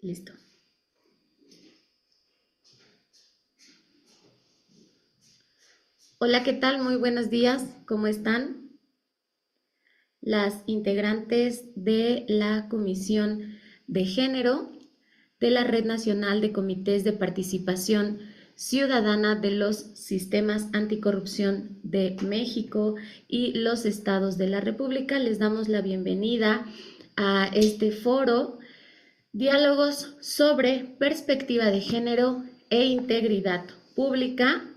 Listo. Hola, ¿qué tal? Muy buenos días. ¿Cómo están? Las integrantes de la Comisión de Género de la Red Nacional de Comités de Participación Ciudadana de los Sistemas Anticorrupción de México y los estados de la República. Les damos la bienvenida a este foro, Diálogos sobre Perspectiva de Género e Integridad Pública.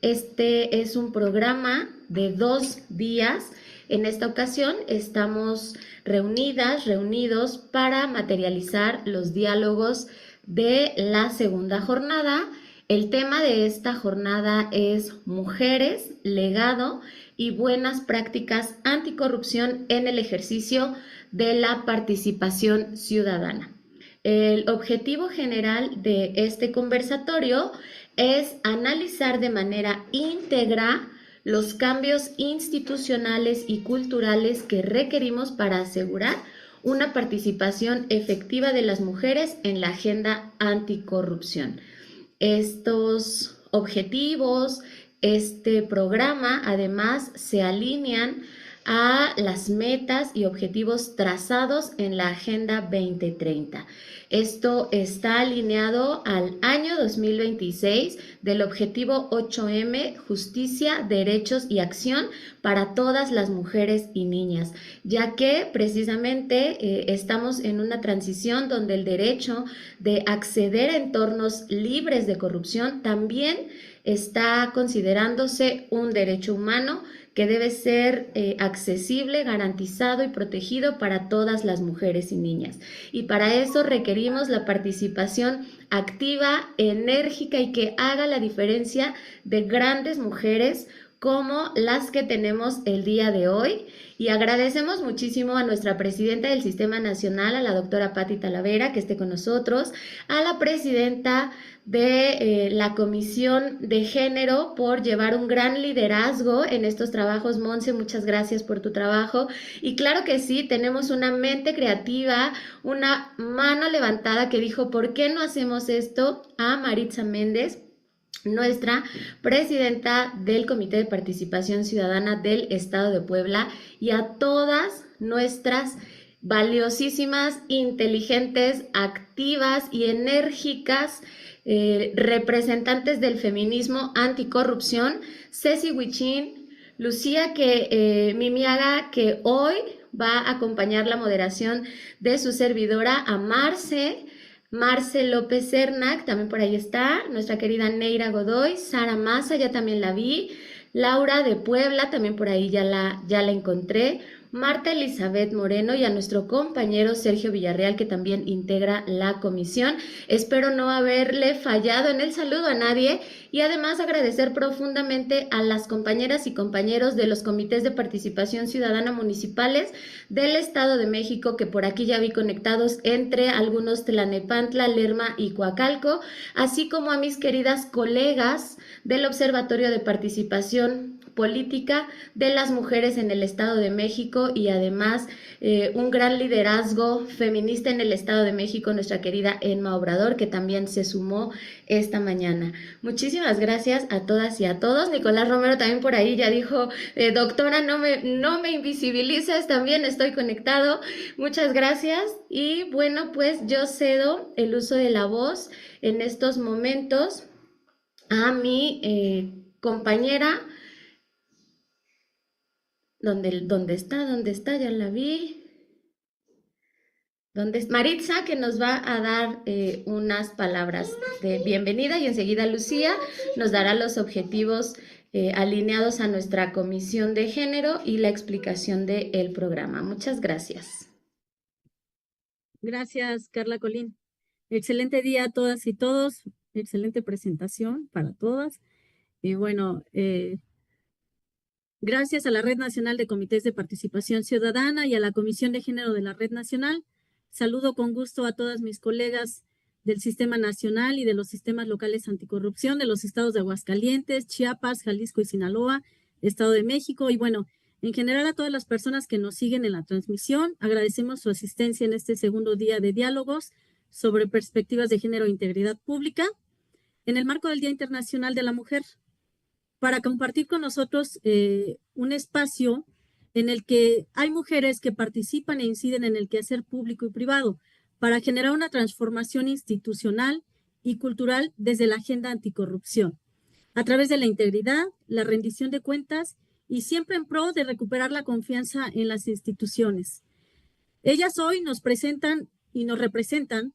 Este es un programa de 2 días. En esta ocasión estamos reunidos para materializar los diálogos de la segunda jornada. El tema de esta jornada es Mujeres, legado y buenas prácticas anticorrupción en el ejercicio de la participación ciudadana. El objetivo general de este conversatorio es analizar de manera íntegra los cambios institucionales y culturales que requerimos para asegurar una participación efectiva de las mujeres en la agenda anticorrupción. Estos objetivos, este programa, además, se alinean a las metas y objetivos trazados en la Agenda 2030. Esto está alineado al año 2026 del objetivo 8M, justicia, derechos y acción para todas las mujeres y niñas, ya que precisamente estamos en una transición donde el derecho de acceder a entornos libres de corrupción también está considerándose un derecho humano que debe ser accesible, garantizado y protegido para todas las mujeres y niñas. Y para eso requerimos la participación activa, enérgica y que haga la diferencia de grandes mujeres como las que tenemos el día de hoy. Y agradecemos muchísimo a nuestra presidenta del Sistema Nacional, a la doctora Patti Talavera, que esté con nosotros, a la presidenta de la Comisión de Género por llevar un gran liderazgo en estos trabajos. Monse, muchas gracias por tu trabajo. Y claro que sí, tenemos una mente creativa, una mano levantada que dijo, ¿por qué no hacemos esto? A Maritza Méndez, nuestra presidenta del Comité de Participación Ciudadana del Estado de Puebla, y a todas nuestras valiosísimas, inteligentes, activas y enérgicas representantes del feminismo anticorrupción, Ceci Huichín, Lucía Mimiaga, que hoy va a acompañar la moderación de su servidora, a Marce López Cernac, también por ahí está, nuestra querida Neira Godoy, Sara Maza, ya también la vi, Laura de Puebla, también por ahí ya la encontré, Marta Elizabeth Moreno y a nuestro compañero Sergio Villarreal, que también integra la comisión. Espero no haberle fallado en el saludo a nadie y además agradecer profundamente a las compañeras y compañeros de los comités de participación ciudadana municipales del Estado de México, que por aquí ya vi conectados, entre algunos Tlanepantla, Lerma y Coacalco, así como a mis queridas colegas del Observatorio de Participación Política de las Mujeres en el Estado de México y además un gran liderazgo feminista en el Estado de México, nuestra querida Emma Obrador, que también se sumó esta mañana. Muchísimas gracias a todas y a todos. Nicolás Romero también por ahí ya dijo, doctora, no me invisibilices, también estoy conectado. Muchas gracias y bueno, pues yo cedo el uso de la voz en estos momentos a mi compañera. ¿Dónde está? Ya la vi. ¿Dónde está? Maritza, que nos va a dar unas palabras de bienvenida, y enseguida Lucía nos dará los objetivos alineados a nuestra comisión de género y la explicación del programa. Muchas gracias. Gracias, Carla Colín. Excelente día a todas y todos. Excelente presentación para todas. Y bueno, gracias a la Red Nacional de Comités de Participación Ciudadana y a la Comisión de Género de la Red Nacional. Saludo con gusto a todas mis colegas del Sistema Nacional y de los sistemas locales anticorrupción de los estados de Aguascalientes, Chiapas, Jalisco y Sinaloa, Estado de México. Y bueno, en general a todas las personas que nos siguen en la transmisión, agradecemos su asistencia en este segundo día de diálogos sobre perspectivas de género e integridad pública en el marco del Día Internacional de la Mujer, para compartir con nosotros un espacio en el que hay mujeres que participan e inciden en el quehacer público y privado para generar una transformación institucional y cultural desde la agenda anticorrupción, a través de la integridad, la rendición de cuentas y siempre en pro de recuperar la confianza en las instituciones. Ellas hoy nos presentan y nos representan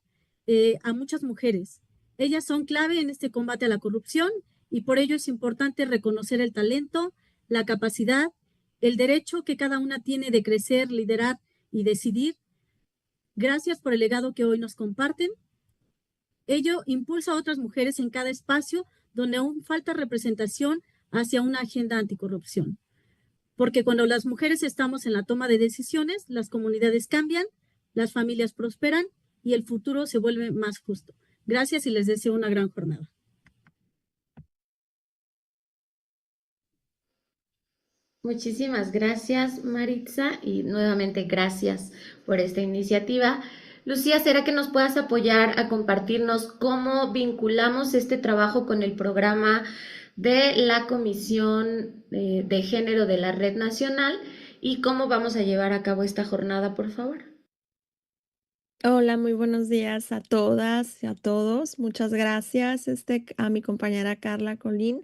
a muchas mujeres. Ellas son clave en este combate a la corrupción y por ello es importante reconocer el talento, la capacidad, el derecho que cada una tiene de crecer, liderar y decidir. Gracias por el legado que hoy nos comparten. Ello impulsa a otras mujeres en cada espacio donde aún falta representación hacia una agenda anticorrupción. Porque cuando las mujeres estamos en la toma de decisiones, las comunidades cambian, las familias prosperan y el futuro se vuelve más justo. Gracias y les deseo una gran jornada. Muchísimas gracias, Maritza, y nuevamente gracias por esta iniciativa. Lucía, ¿será que nos puedas apoyar a compartirnos cómo vinculamos este trabajo con el programa de la Comisión de Género de la Red Nacional y cómo vamos a llevar a cabo esta jornada, por favor? Hola, muy buenos días a todas y a todos. Muchas gracias, a mi compañera Carla Colín,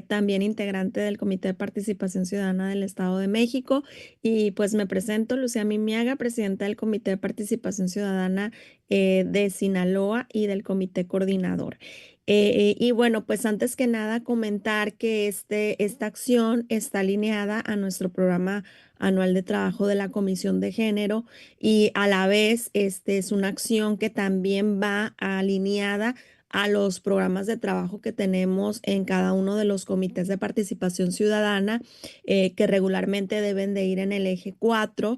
también integrante del Comité de Participación Ciudadana del Estado de México. Y pues me presento, Lucía Mimiaga, presidenta del Comité de Participación Ciudadana de Sinaloa y del Comité Coordinador. Y bueno, pues antes que nada comentar que esta acción está alineada a nuestro programa anual de trabajo de la Comisión de Género y a la vez es una acción que también va alineada a los programas de trabajo que tenemos en cada uno de los comités de participación ciudadana, que regularmente deben de ir en el eje 4,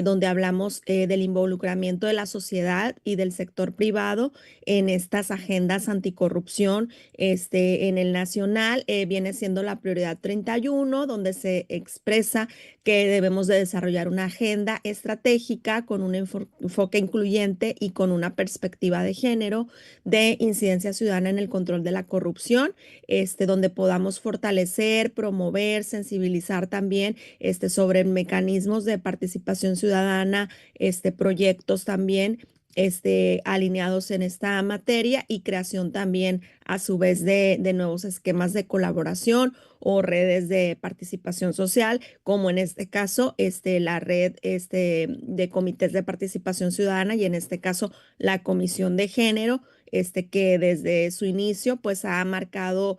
donde hablamos del involucramiento de la sociedad y del sector privado en estas agendas anticorrupción. En el nacional viene siendo la prioridad 31, donde se expresa que debemos de desarrollar una agenda estratégica con un enfoque incluyente y con una perspectiva de género de incidencia ciudadana en el control de la corrupción, donde podamos fortalecer, promover, sensibilizar también sobre mecanismos de participación ciudadana, proyectos también alineados en esta materia y creación también a su vez de nuevos esquemas de colaboración o redes de participación social, como en este caso la red de comités de participación ciudadana y en este caso la Comisión de Género, que desde su inicio pues ha marcado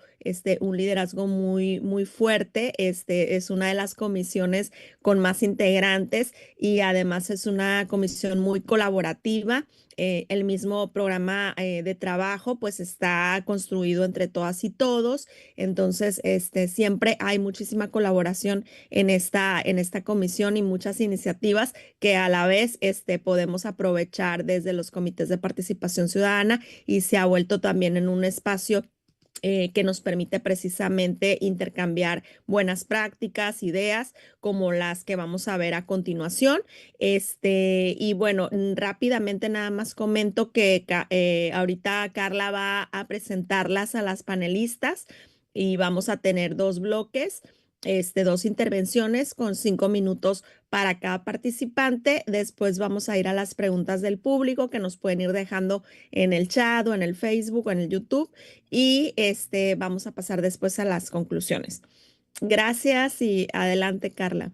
un liderazgo muy fuerte. Es una de las comisiones con más integrantes y además es una comisión muy colaborativa. El mismo programa de trabajo pues está construido entre todas y todos, entonces siempre hay muchísima colaboración en esta comisión y muchas iniciativas que a la vez podemos aprovechar desde los comités de participación ciudadana y se ha vuelto también en un espacio que nos permite precisamente intercambiar buenas prácticas, ideas, como las que vamos a ver a continuación. Y bueno, rápidamente nada más comento que ahorita Carla va a presentarlas a las panelistas y vamos a tener dos bloques. Dos intervenciones con 5 minutos para cada participante. Después vamos a ir a las preguntas del público que nos pueden ir dejando en el chat o en el Facebook o en el YouTube y vamos a pasar después a las conclusiones. Gracias y adelante, Carla.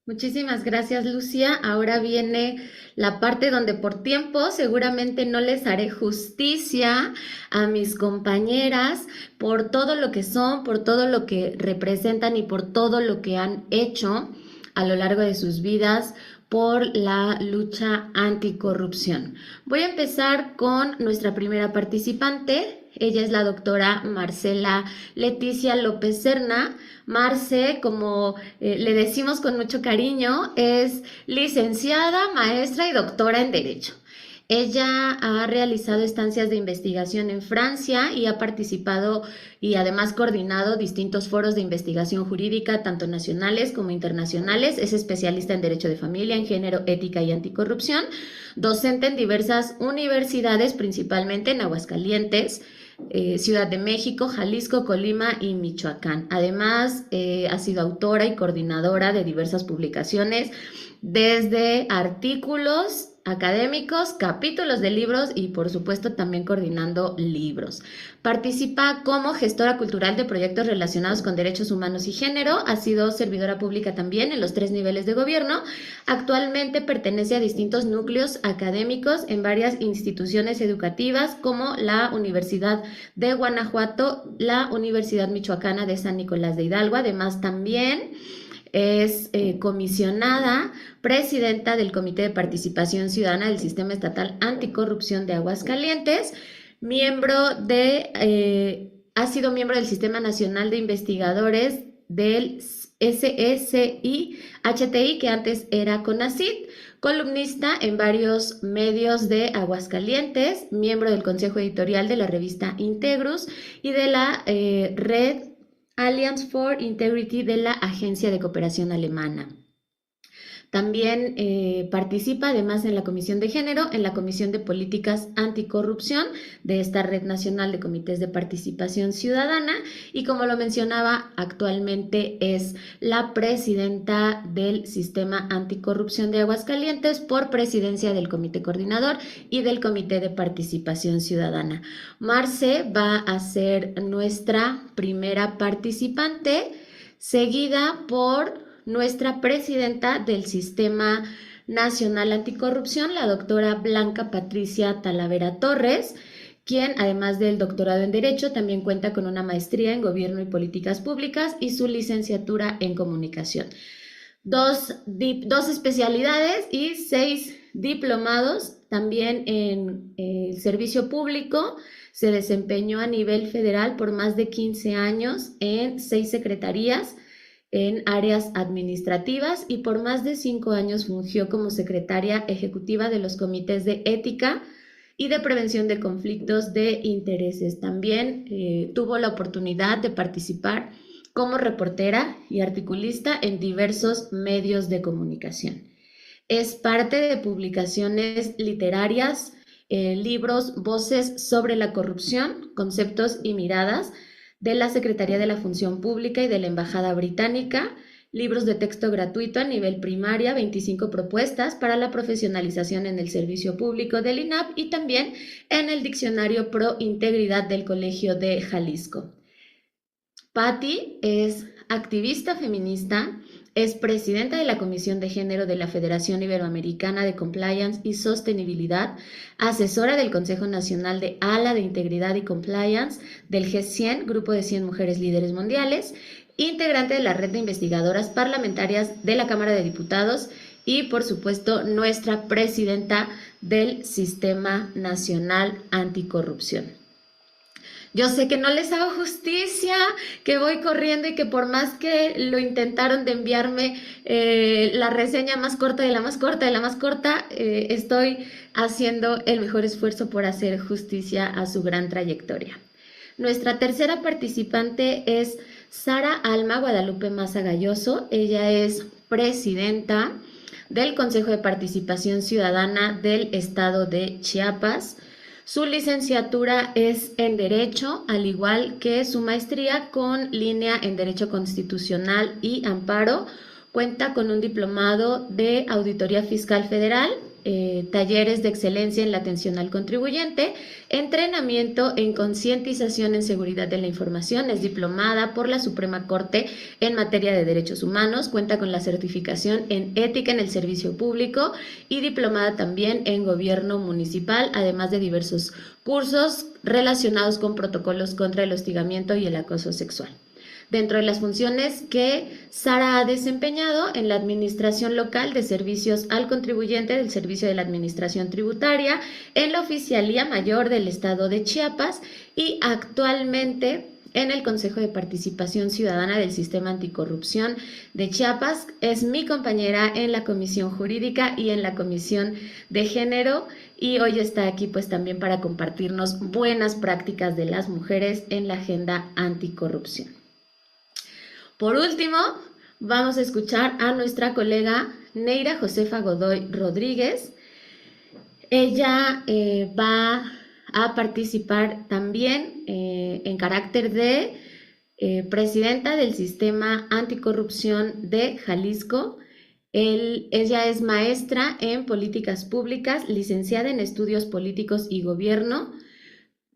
Muchísimas gracias, Lucía. Ahora viene la parte donde por tiempo seguramente no les haré justicia a mis compañeras por todo lo que son, por todo lo que representan y por todo lo que han hecho a lo largo de sus vidas por la lucha anticorrupción. Voy a empezar con nuestra primera participante. Ella es la doctora Marcela Leticia López Serna. Marce, como le decimos con mucho cariño, es licenciada, maestra y doctora en Derecho. Ella ha realizado estancias de investigación en Francia y ha participado y además coordinado distintos foros de investigación jurídica, tanto nacionales como internacionales. Es especialista en Derecho de Familia, en Género, Ética y Anticorrupción, docente en diversas universidades, principalmente en Aguascalientes, Ciudad de México, Jalisco, Colima y Michoacán. Además, ha sido autora y coordinadora de diversas publicaciones, desde artículos académicos, capítulos de libros y por supuesto también coordinando libros. Participa como gestora cultural de proyectos relacionados con derechos humanos y género. Ha sido servidora pública también en los 3 niveles de gobierno. Actualmente pertenece a distintos núcleos académicos en varias instituciones educativas como la Universidad de Guanajuato, la Universidad Michoacana de San Nicolás de Hidalgo. Además también es comisionada presidenta del Comité de Participación Ciudadana del Sistema Estatal Anticorrupción de Aguascalientes, ha sido miembro del Sistema Nacional de Investigadores del SSI-HTI, que antes era CONACYT, columnista en varios medios de Aguascalientes, miembro del Consejo Editorial de la revista Integrus y de la red Alliance for Integrity de la Agencia de Cooperación Alemana. También participa además en la Comisión de Género, en la Comisión de Políticas Anticorrupción de esta Red Nacional de Comités de Participación Ciudadana y, como lo mencionaba, actualmente es la presidenta del Sistema Anticorrupción de Aguascalientes por presidencia del Comité Coordinador y del Comité de Participación Ciudadana. Marce va a ser nuestra primera participante, seguida por nuestra presidenta del Sistema Nacional Anticorrupción, la doctora Blanca Patricia Talavera Torres, quien además del doctorado en Derecho también cuenta con una maestría en Gobierno y Políticas Públicas y su licenciatura en Comunicación. Dos especialidades y 6 diplomados también en el servicio público. Se desempeñó a nivel federal por más de 15 años en 6 secretarías en áreas administrativas y por más de 5 años fungió como secretaria ejecutiva de los comités de ética y de prevención de conflictos de intereses. También tuvo la oportunidad de participar como reportera y articulista en diversos medios de comunicación. Es parte de publicaciones literarias, libros, Voces sobre la corrupción, conceptos y miradas, de la Secretaría de la Función Pública y de la Embajada Británica, libros de texto gratuito a nivel primaria, 25 propuestas para la profesionalización en el servicio público del INAP y también en el Diccionario Pro Integridad del Colegio de Jalisco. Patti es activista feminista, es presidenta de la Comisión de Género de la Federación Iberoamericana de Compliance y Sostenibilidad, asesora del Consejo Nacional de ALA de Integridad y Compliance, del G100, Grupo de 100 Mujeres Líderes Mundiales, integrante de la Red de Investigadoras Parlamentarias de la Cámara de Diputados y, por supuesto, nuestra presidenta del Sistema Nacional Anticorrupción. Yo sé que no les hago justicia, que voy corriendo y que por más que lo intentaron de enviarme la reseña más corta de la más corta de la más corta, estoy haciendo el mejor esfuerzo por hacer justicia a su gran trayectoria. Nuestra tercera participante es Sara Alma Guadalupe Maza Galloso. Ella es presidenta del Consejo de Participación Ciudadana del Estado de Chiapas. Su licenciatura es en Derecho, al igual que su maestría con línea en Derecho Constitucional y Amparo. Cuenta con un diplomado de Auditoría Fiscal Federal, talleres de excelencia en la atención al contribuyente, entrenamiento en concientización en seguridad de la información. Es diplomada por la Suprema Corte en materia de derechos humanos, cuenta con la certificación en ética en el servicio público y diplomada también en gobierno municipal, además de diversos cursos relacionados con protocolos contra el hostigamiento y el acoso sexual. Dentro de las funciones que Sara ha desempeñado en la Administración Local de Servicios al Contribuyente del Servicio de la Administración Tributaria, en la Oficialía Mayor del Estado de Chiapas y actualmente en el Consejo de Participación Ciudadana del Sistema Anticorrupción de Chiapas. Es mi compañera en la Comisión Jurídica y en la Comisión de Género, y hoy está aquí pues también para compartirnos buenas prácticas de las mujeres en la agenda anticorrupción. Por último, vamos a escuchar a nuestra colega Neira Josefa Godoy Rodríguez. Ella va a participar también en carácter de presidenta del Sistema Anticorrupción de Jalisco. Ella es maestra en políticas públicas, licenciada en estudios políticos y gobierno,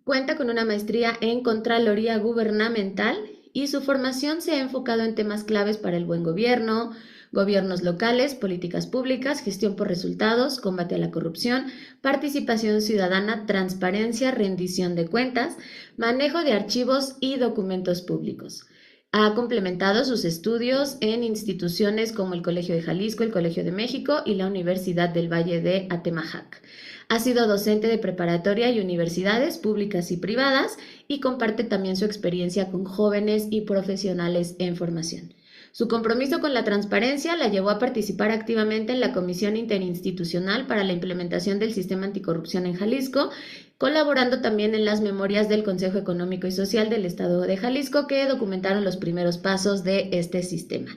cuenta con una maestría en Contraloría Gubernamental y su formación se ha enfocado en temas claves para el buen gobierno, gobiernos locales, políticas públicas, gestión por resultados, combate a la corrupción, participación ciudadana, transparencia, rendición de cuentas, manejo de archivos y documentos públicos. Ha complementado sus estudios en instituciones como el Colegio de Jalisco, el Colegio de México y la Universidad del Valle de Atemajac. Ha sido docente de preparatoria y universidades públicas y privadas y comparte también su experiencia con jóvenes y profesionales en formación. Su compromiso con la transparencia la llevó a participar activamente en la Comisión Interinstitucional para la Implementación del Sistema Anticorrupción en Jalisco, colaborando también en las memorias del Consejo Económico y Social del Estado de Jalisco que documentaron los primeros pasos de este sistema.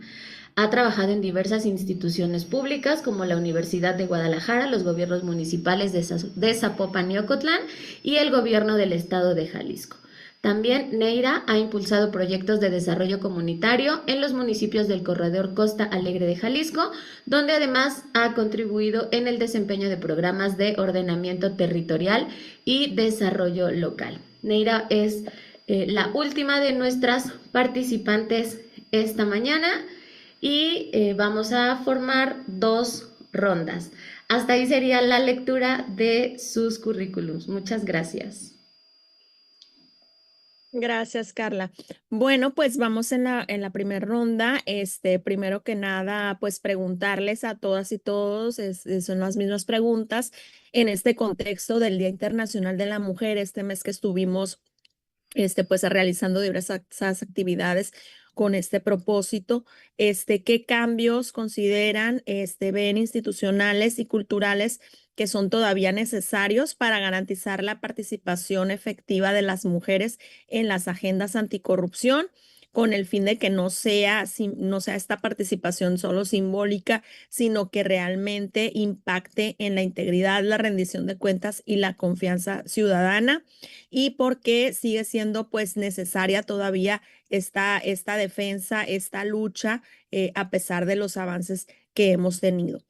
Ha trabajado en diversas instituciones públicas como la Universidad de Guadalajara, los gobiernos municipales de Zapopan y Ocotlán y el gobierno del Estado de Jalisco. También Neira ha impulsado proyectos de desarrollo comunitario en los municipios del Corredor Costa Alegre de Jalisco, donde además ha contribuido en el desempeño de programas de ordenamiento territorial y desarrollo local. Neira es la última de nuestras participantes esta mañana y vamos a formar 2 rondas. Hasta ahí sería la lectura de sus currículums. Muchas gracias. Gracias, Carla. Bueno, pues vamos en la primera ronda. Primero que nada, pues preguntarles a todas y todos, son las mismas preguntas en este contexto del Día Internacional de la Mujer, este mes que estuvimos pues realizando diversas actividades con este propósito. ¿Qué cambios consideran, ven institucionales y culturales que son todavía necesarios para garantizar la participación efectiva de las mujeres en las agendas anticorrupción, con el fin de que no sea esta participación solo simbólica, sino que realmente impacte en la integridad, la rendición de cuentas y la confianza ciudadana? Y porque sigue siendo pues necesaria todavía esta defensa, esta lucha, a pesar de los avances que hemos tenido.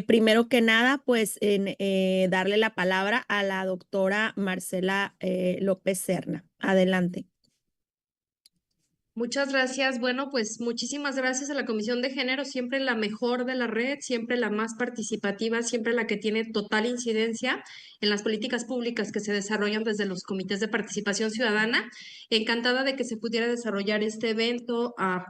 Primero que nada, pues darle la palabra a la doctora Marcela López Serna. Adelante. Muchas gracias. Bueno, pues muchísimas gracias a la Comisión de Género, siempre la mejor de la red, siempre la más participativa, siempre la que tiene total incidencia en las políticas públicas que se desarrollan desde los comités de participación ciudadana. Encantada de que se pudiera desarrollar este evento a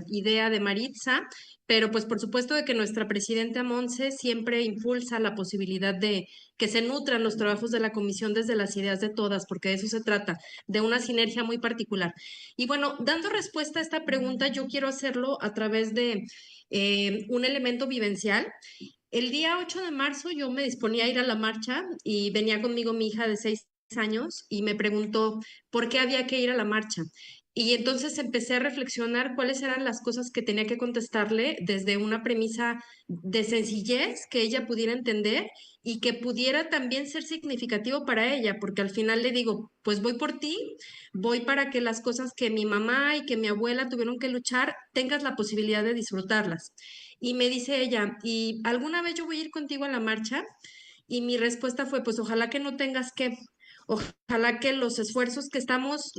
idea de Maritza, pero pues por supuesto de que nuestra presidenta Monse siempre impulsa la posibilidad de que se nutran los trabajos de la comisión desde las ideas de todas, porque de eso se trata, de una sinergia muy particular. Y bueno, dando respuesta a esta pregunta, yo quiero hacerlo a través de un elemento vivencial. El día 8 de marzo yo me disponía a ir a la marcha y venía conmigo mi hija de 6 años y me preguntó por qué había que ir a la marcha. Y entonces empecé a reflexionar cuáles eran las cosas que tenía que contestarle desde una premisa de sencillez que ella pudiera entender y que pudiera también ser significativo para ella, porque al final le digo, pues voy por ti, voy para que las cosas que mi mamá y que mi abuela tuvieron que luchar, tengas la posibilidad de disfrutarlas. Y me dice ella, ¿y alguna vez yo voy a ir contigo a la marcha? Y mi respuesta fue, pues ojalá que no tengas que, ojalá que los esfuerzos que estamos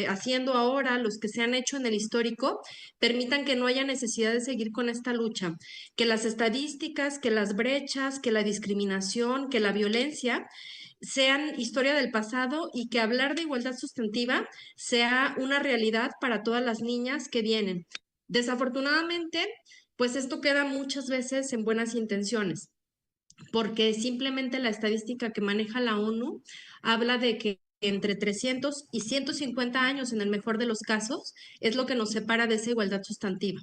haciendo ahora, los que se han hecho en el histórico, permitan que no haya necesidad de seguir con esta lucha, que las estadísticas, que las brechas, que la discriminación, que la violencia sean historia del pasado y que hablar de igualdad sustantiva sea una realidad para todas las niñas que vienen. Desafortunadamente, pues esto queda muchas veces en buenas intenciones, porque simplemente la estadística que maneja la ONU habla de que entre 300 y 150 años en el mejor de los casos es lo que nos separa de esa igualdad sustantiva.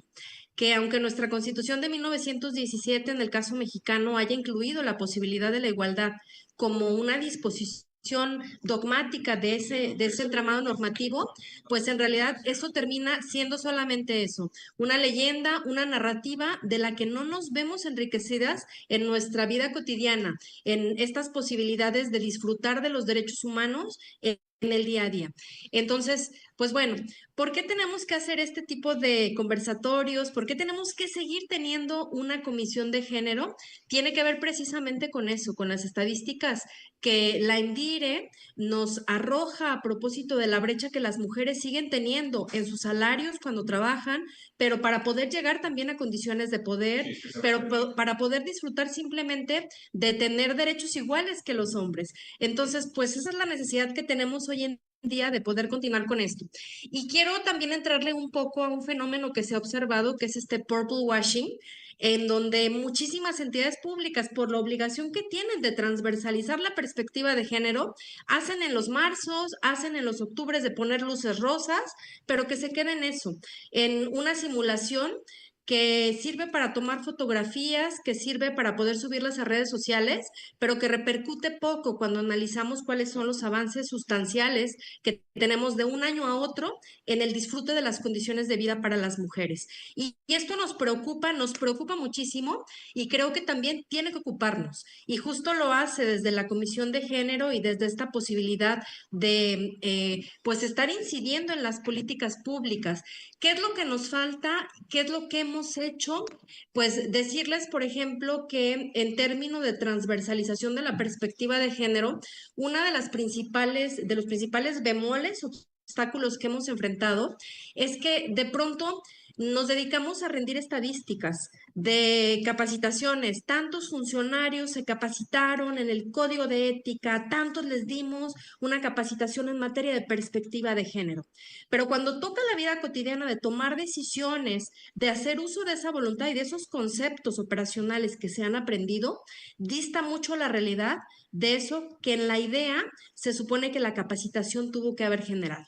Que aunque nuestra Constitución de 1917 en el caso mexicano haya incluido la posibilidad de la igualdad como una disposición dogmática de ese entramado normativo, pues en realidad eso termina siendo solamente eso, una leyenda, una narrativa de la que no nos vemos enriquecidas en nuestra vida cotidiana, en estas posibilidades de disfrutar de los derechos humanos en el día a día. Entonces, pues bueno, ¿por qué tenemos que hacer este tipo de conversatorios? ¿Por qué tenemos que seguir teniendo una comisión de género? Tiene que ver precisamente con eso, con las estadísticas que la INDIRE nos arroja a propósito de la brecha que las mujeres siguen teniendo en sus salarios cuando trabajan, pero para poder llegar también a condiciones de poder, pero para poder disfrutar simplemente de tener derechos iguales que los hombres. Entonces, pues esa es la necesidad que tenemos hoy en día de poder continuar con esto. Y quiero también entrarle un poco a un fenómeno que se ha observado, que es este purple washing, en donde muchísimas entidades públicas, por la obligación que tienen de transversalizar la perspectiva de género, hacen en los marzos, hacen en los octubres de poner luces rosas, pero que se queda en eso, en una simulación que sirve para tomar fotografías, que sirve para poder subirlas a redes sociales, pero que repercute poco cuando analizamos cuáles son los avances sustanciales que tenemos de un año a otro en el disfrute de las condiciones de vida para las mujeres. Y esto nos preocupa muchísimo y creo que también tiene que ocuparnos. Y justo lo hace desde la Comisión de Género y desde esta posibilidad de pues estar incidiendo en las políticas públicas. ¿Qué es lo que nos falta? ¿Qué es lo que hemos hecho? Pues decirles, por ejemplo, que en términos de transversalización de la perspectiva de género, una de los principales bemoles, obstáculos que hemos enfrentado, es que de pronto nos dedicamos a rendir estadísticas de capacitaciones. Tantos funcionarios se capacitaron en el código de ética, tantos les dimos una capacitación en materia de perspectiva de género. Pero cuando toca la vida cotidiana de tomar decisiones, de hacer uso de esa voluntad y de esos conceptos operacionales que se han aprendido, dista mucho la realidad de eso que en la idea se supone que la capacitación tuvo que haber generado.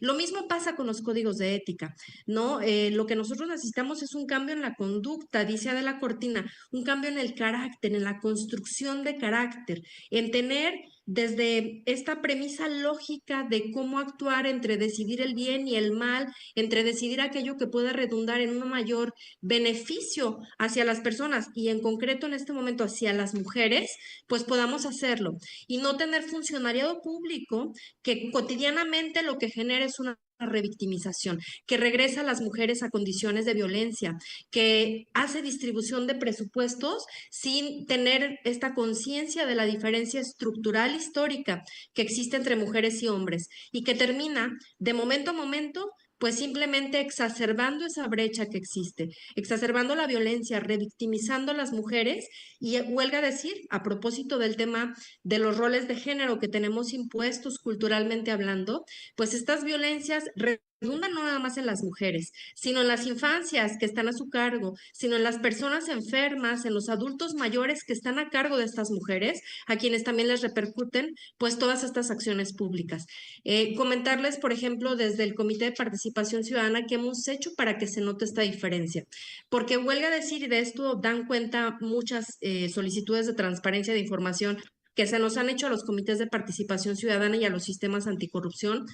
Lo mismo pasa con los códigos de ética, ¿no? Lo que nosotros necesitamos es un cambio en la conducta, dice Adela Cortina, un cambio en el carácter, en la construcción de carácter, en tener desde esta premisa lógica de cómo actuar entre decidir el bien y el mal, entre decidir aquello que pueda redundar en un mayor beneficio hacia las personas y en concreto en este momento hacia las mujeres, pues podamos hacerlo y no tener funcionariado público que cotidianamente lo que genera es una revictimización, que regresa a las mujeres a condiciones de violencia, que hace distribución de presupuestos sin tener esta conciencia de la diferencia estructural histórica que existe entre mujeres y hombres y que termina de momento a momento pues simplemente exacerbando esa brecha que existe, exacerbando la violencia, revictimizando a las mujeres y huelga decir, a propósito del tema de los roles de género que tenemos impuestos culturalmente hablando, pues estas violencias redundan no nada más en las mujeres, sino en las infancias que están a su cargo, sino en las personas enfermas, en los adultos mayores que están a cargo de estas mujeres, a quienes también les repercuten pues todas estas acciones públicas. Comentarles, por ejemplo, desde el Comité de Participación Ciudadana qué hemos hecho para que se note esta diferencia, porque huelga decir, y de esto dan cuenta muchas solicitudes de transparencia de información que se nos han hecho a los comités de participación ciudadana y a los sistemas anticorrupción,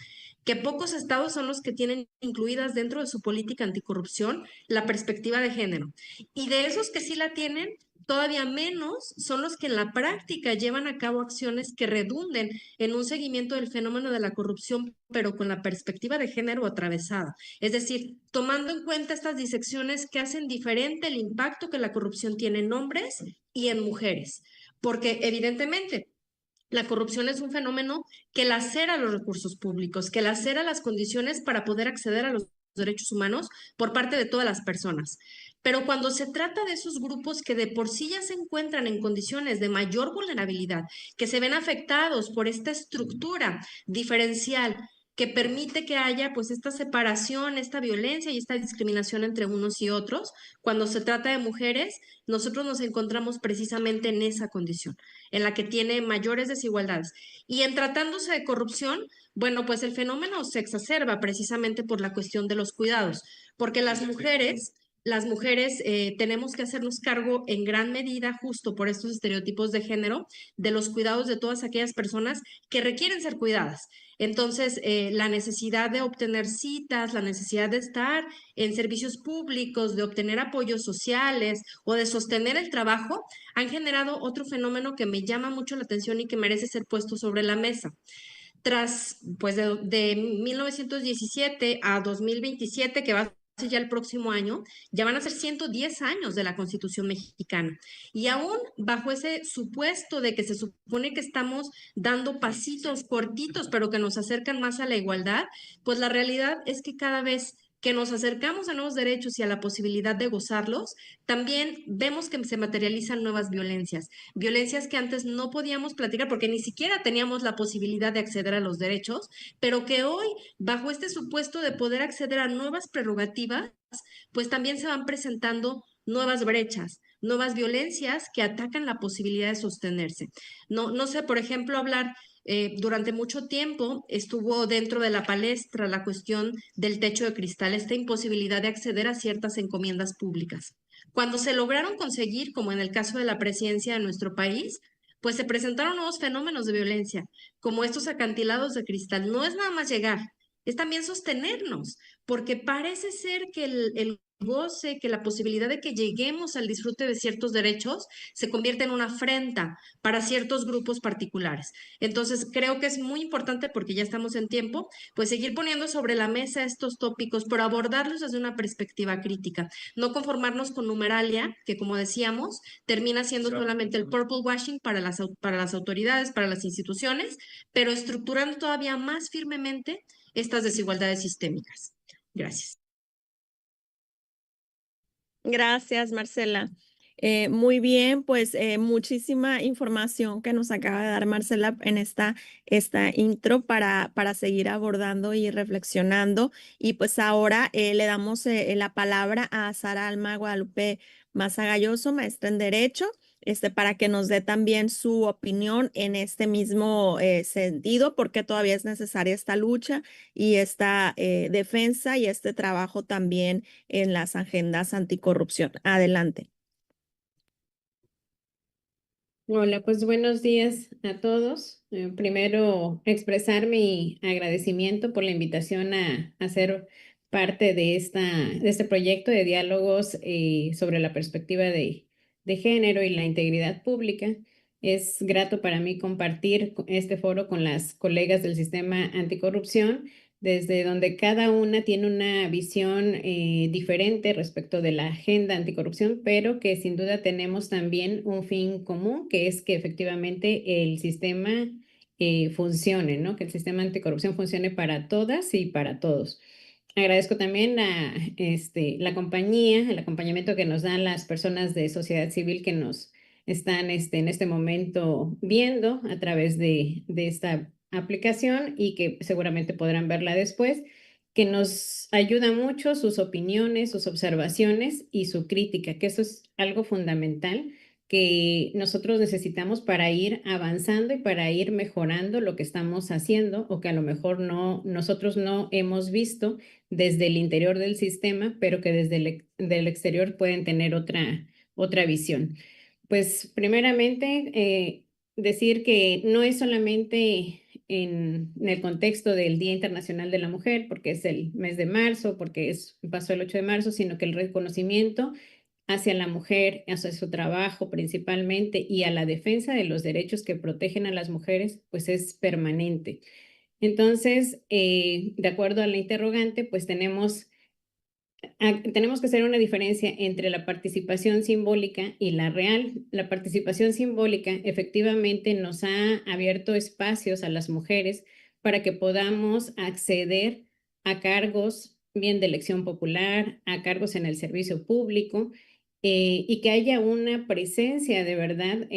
que pocos estados son los que tienen incluidas dentro de su política anticorrupción la perspectiva de género. Y de esos que sí la tienen, todavía menos son los que en la práctica llevan a cabo acciones que redunden en un seguimiento del fenómeno de la corrupción, pero con la perspectiva de género atravesada. Es decir, tomando en cuenta estas disecciones que hacen diferente el impacto que la corrupción tiene en hombres y en mujeres. Porque evidentemente la corrupción es un fenómeno que lacera los recursos públicos, que lacera las condiciones para poder acceder a los derechos humanos por parte de todas las personas. Pero cuando se trata de esos grupos que de por sí ya se encuentran en condiciones de mayor vulnerabilidad, que se ven afectados por esta estructura diferencial que permite que haya pues esta separación, esta violencia y esta discriminación entre unos y otros. Cuando se trata de mujeres, nosotros nos encontramos precisamente en esa condición, en la que tiene mayores desigualdades. Y en tratándose de corrupción, bueno, pues el fenómeno se exacerba precisamente por la cuestión de los cuidados, porque las mujeres tenemos que hacernos cargo en gran medida, justo por estos estereotipos de género, de los cuidados de todas aquellas personas que requieren ser cuidadas. Entonces, la necesidad de obtener citas, la necesidad de estar en servicios públicos, de obtener apoyos sociales o de sostener el trabajo, han generado otro fenómeno que me llama mucho la atención y que merece ser puesto sobre la mesa. Tras, pues, de 1917 a 2027, que va a ser ya el próximo año, ya van a ser 110 años de la Constitución mexicana. Y aún bajo ese supuesto de que se supone que estamos dando pasitos cortitos, pero que nos acercan más a la igualdad, pues la realidad es que cada vez que nos acercamos a nuevos derechos y a la posibilidad de gozarlos, también vemos que se materializan nuevas violencias, violencias que antes no podíamos platicar porque ni siquiera teníamos la posibilidad de acceder a los derechos, pero que hoy, bajo este supuesto de poder acceder a nuevas prerrogativas, pues también se van presentando nuevas brechas, nuevas violencias que atacan la posibilidad de sostenerse. No sé, por ejemplo, hablar durante mucho tiempo estuvo dentro de la palestra la cuestión del techo de cristal, esta imposibilidad de acceder a ciertas encomiendas públicas. Cuando se lograron conseguir, como en el caso de la presidencia de nuestro país, pues se presentaron nuevos fenómenos de violencia, como estos acantilados de cristal. No es nada más llegar, es también sostenernos, porque parece ser que el goce, que la posibilidad de que lleguemos al disfrute de ciertos derechos se convierte en una afrenta para ciertos grupos particulares. Entonces, creo que es muy importante, porque ya estamos en tiempo, pues seguir poniendo sobre la mesa estos tópicos, pero abordarlos desde una perspectiva crítica, no conformarnos con numeralia, que como decíamos, termina siendo solamente el purple washing para las autoridades, para las instituciones, pero estructurando todavía más firmemente estas desigualdades sistémicas. Gracias. Gracias, Marcela. Muy bien, pues muchísima información que nos acaba de dar Marcela en esta intro para seguir abordando y reflexionando. Y pues ahora le damos la palabra a Sara Alma Guadalupe Maza Galloso, maestra en Derecho, para que nos dé también su opinión en este mismo sentido, porque todavía es necesaria esta lucha y esta defensa y este trabajo también en las agendas anticorrupción. Adelante. Hola, pues buenos días a todos. Primero, expresar mi agradecimiento por la invitación a ser parte de este proyecto de diálogos sobre la perspectiva de género y la integridad pública. Es grato para mí compartir este foro con las colegas del sistema anticorrupción, desde donde cada una tiene una visión diferente respecto de la agenda anticorrupción, pero que sin duda tenemos también un fin común, que es que efectivamente el sistema funcione, ¿no? Que el sistema anticorrupción funcione para todas y para todos. Agradezco también la compañía, el acompañamiento que nos dan las personas de sociedad civil que nos están en este momento viendo a través de esta aplicación y que seguramente podrán verla después, que nos ayuda mucho sus opiniones, sus observaciones y su crítica, que eso es algo fundamental que nosotros necesitamos para ir avanzando y para ir mejorando lo que estamos haciendo o que a lo mejor nosotros no hemos visto desde el interior del sistema, pero que desde del exterior pueden tener otra visión. Pues primeramente, decir que no es solamente en el contexto del Día Internacional de la Mujer, porque es el mes de marzo, porque pasó el 8 de marzo, sino que el reconocimiento hacia la mujer, hacia su trabajo principalmente y a la defensa de los derechos que protegen a las mujeres, pues es permanente. Entonces, de acuerdo a la interrogante, pues tenemos que hacer una diferencia entre la participación simbólica y la real. La participación simbólica efectivamente nos ha abierto espacios a las mujeres para que podamos acceder a cargos bien de elección popular, a cargos en el servicio público y que haya una presencia de verdad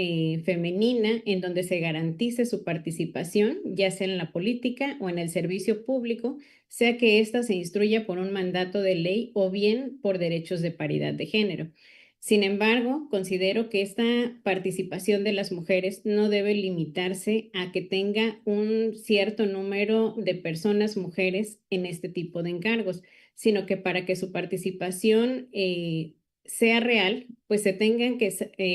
femenina en donde se garantice su participación, ya sea en la política o en el servicio público, sea que ésta se instruya por un mandato de ley o bien por derechos de paridad de género. Sin embargo, considero que esta participación de las mujeres no debe limitarse a que tenga un cierto número de personas mujeres en este tipo de encargos, sino que para que su participación sea real, pues se tengan que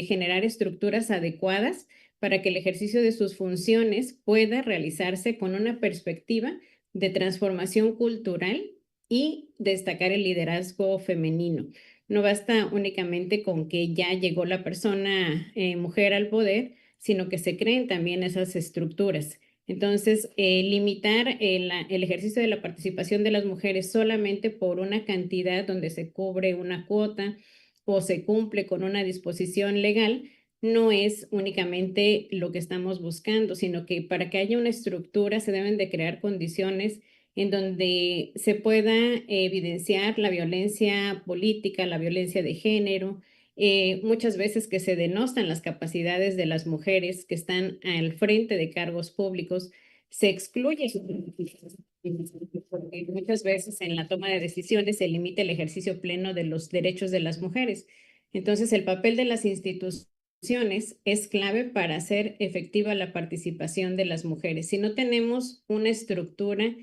generar estructuras adecuadas para que el ejercicio de sus funciones pueda realizarse con una perspectiva de transformación cultural y destacar el liderazgo femenino. No basta únicamente con que ya llegó la persona mujer al poder, sino que se creen también esas estructuras. Entonces, limitar el ejercicio de la participación de las mujeres solamente por una cantidad donde se cubre una cuota o se cumple con una disposición legal, no es únicamente lo que estamos buscando, sino que para que haya una estructura se deben de crear condiciones en donde se pueda evidenciar la violencia política, la violencia de género, muchas veces que se denostan las capacidades de las mujeres que están al frente de cargos públicos, se excluye porque muchas veces en la toma de decisiones se limita el ejercicio pleno de los derechos de las mujeres. Entonces, el papel de las instituciones es clave para hacer efectiva la participación de las mujeres. Si no tenemos una estructura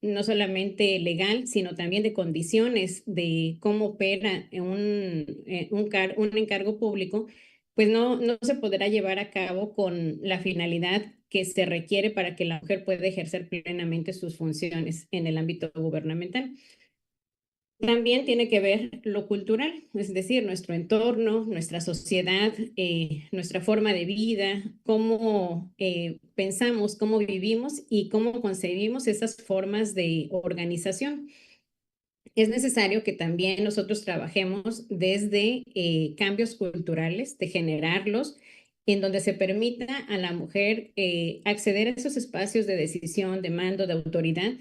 no solamente legal, sino también de condiciones de cómo opera un encargo público, pues no se podrá llevar a cabo con la finalidad que se requiere para que la mujer pueda ejercer plenamente sus funciones en el ámbito gubernamental. También tiene que ver lo cultural, es decir, nuestro entorno, nuestra sociedad, nuestra forma de vida, cómo pensamos, cómo vivimos y cómo concebimos esas formas de organización. Es necesario que también nosotros trabajemos desde cambios culturales, de generarlos, en donde se permita a la mujer acceder a esos espacios de decisión, de mando, de autoridad,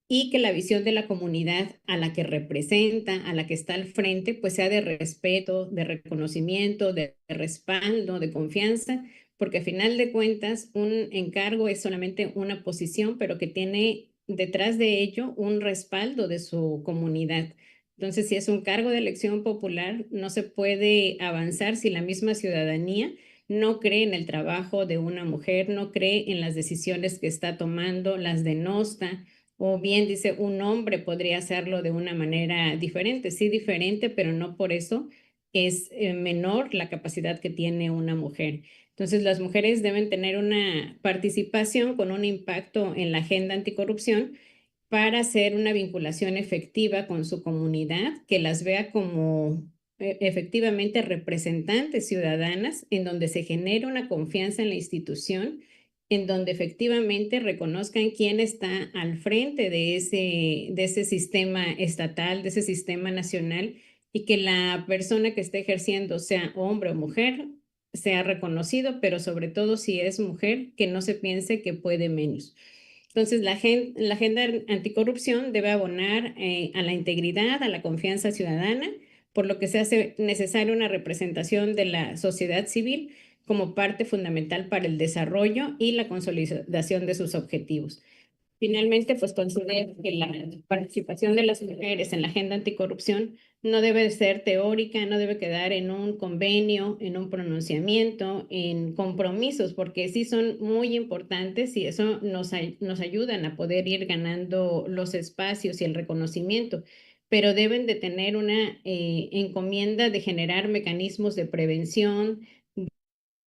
y que la visión de la comunidad a la que representa, a la que está al frente, pues sea de respeto, de reconocimiento, de respaldo, de confianza, porque a final de cuentas un encargo es solamente una posición, pero que tiene detrás de ello un respaldo de su comunidad. Entonces, si es un cargo de elección popular, no se puede avanzar si la misma ciudadanía no cree en el trabajo de una mujer, no cree en las decisiones que está tomando, las denosta, o bien dice, un hombre podría hacerlo de una manera diferente, sí diferente, pero no por eso es menor la capacidad que tiene una mujer. Entonces, las mujeres deben tener una participación con un impacto en la agenda anticorrupción para hacer una vinculación efectiva con su comunidad, que las vea como efectivamente representantes ciudadanas, en donde se genere una confianza en la institución, en donde efectivamente reconozcan quién está al frente de ese sistema estatal, de ese sistema nacional, y que la persona que esté ejerciendo, sea hombre o mujer, sea reconocido, pero sobre todo si es mujer, que no se piense que puede menos. Entonces, la agenda anticorrupción debe abonar a la integridad, a la confianza ciudadana, por lo que se hace necesaria una representación de la sociedad civil como parte fundamental para el desarrollo y la consolidación de sus objetivos. Finalmente, pues considero que la participación de las mujeres en la agenda anticorrupción no debe ser teórica, no debe quedar en un convenio, en un pronunciamiento, en compromisos, porque sí son muy importantes y eso nos ayudan a poder ir ganando los espacios y el reconocimiento, pero deben de tener una encomienda de generar mecanismos de prevención,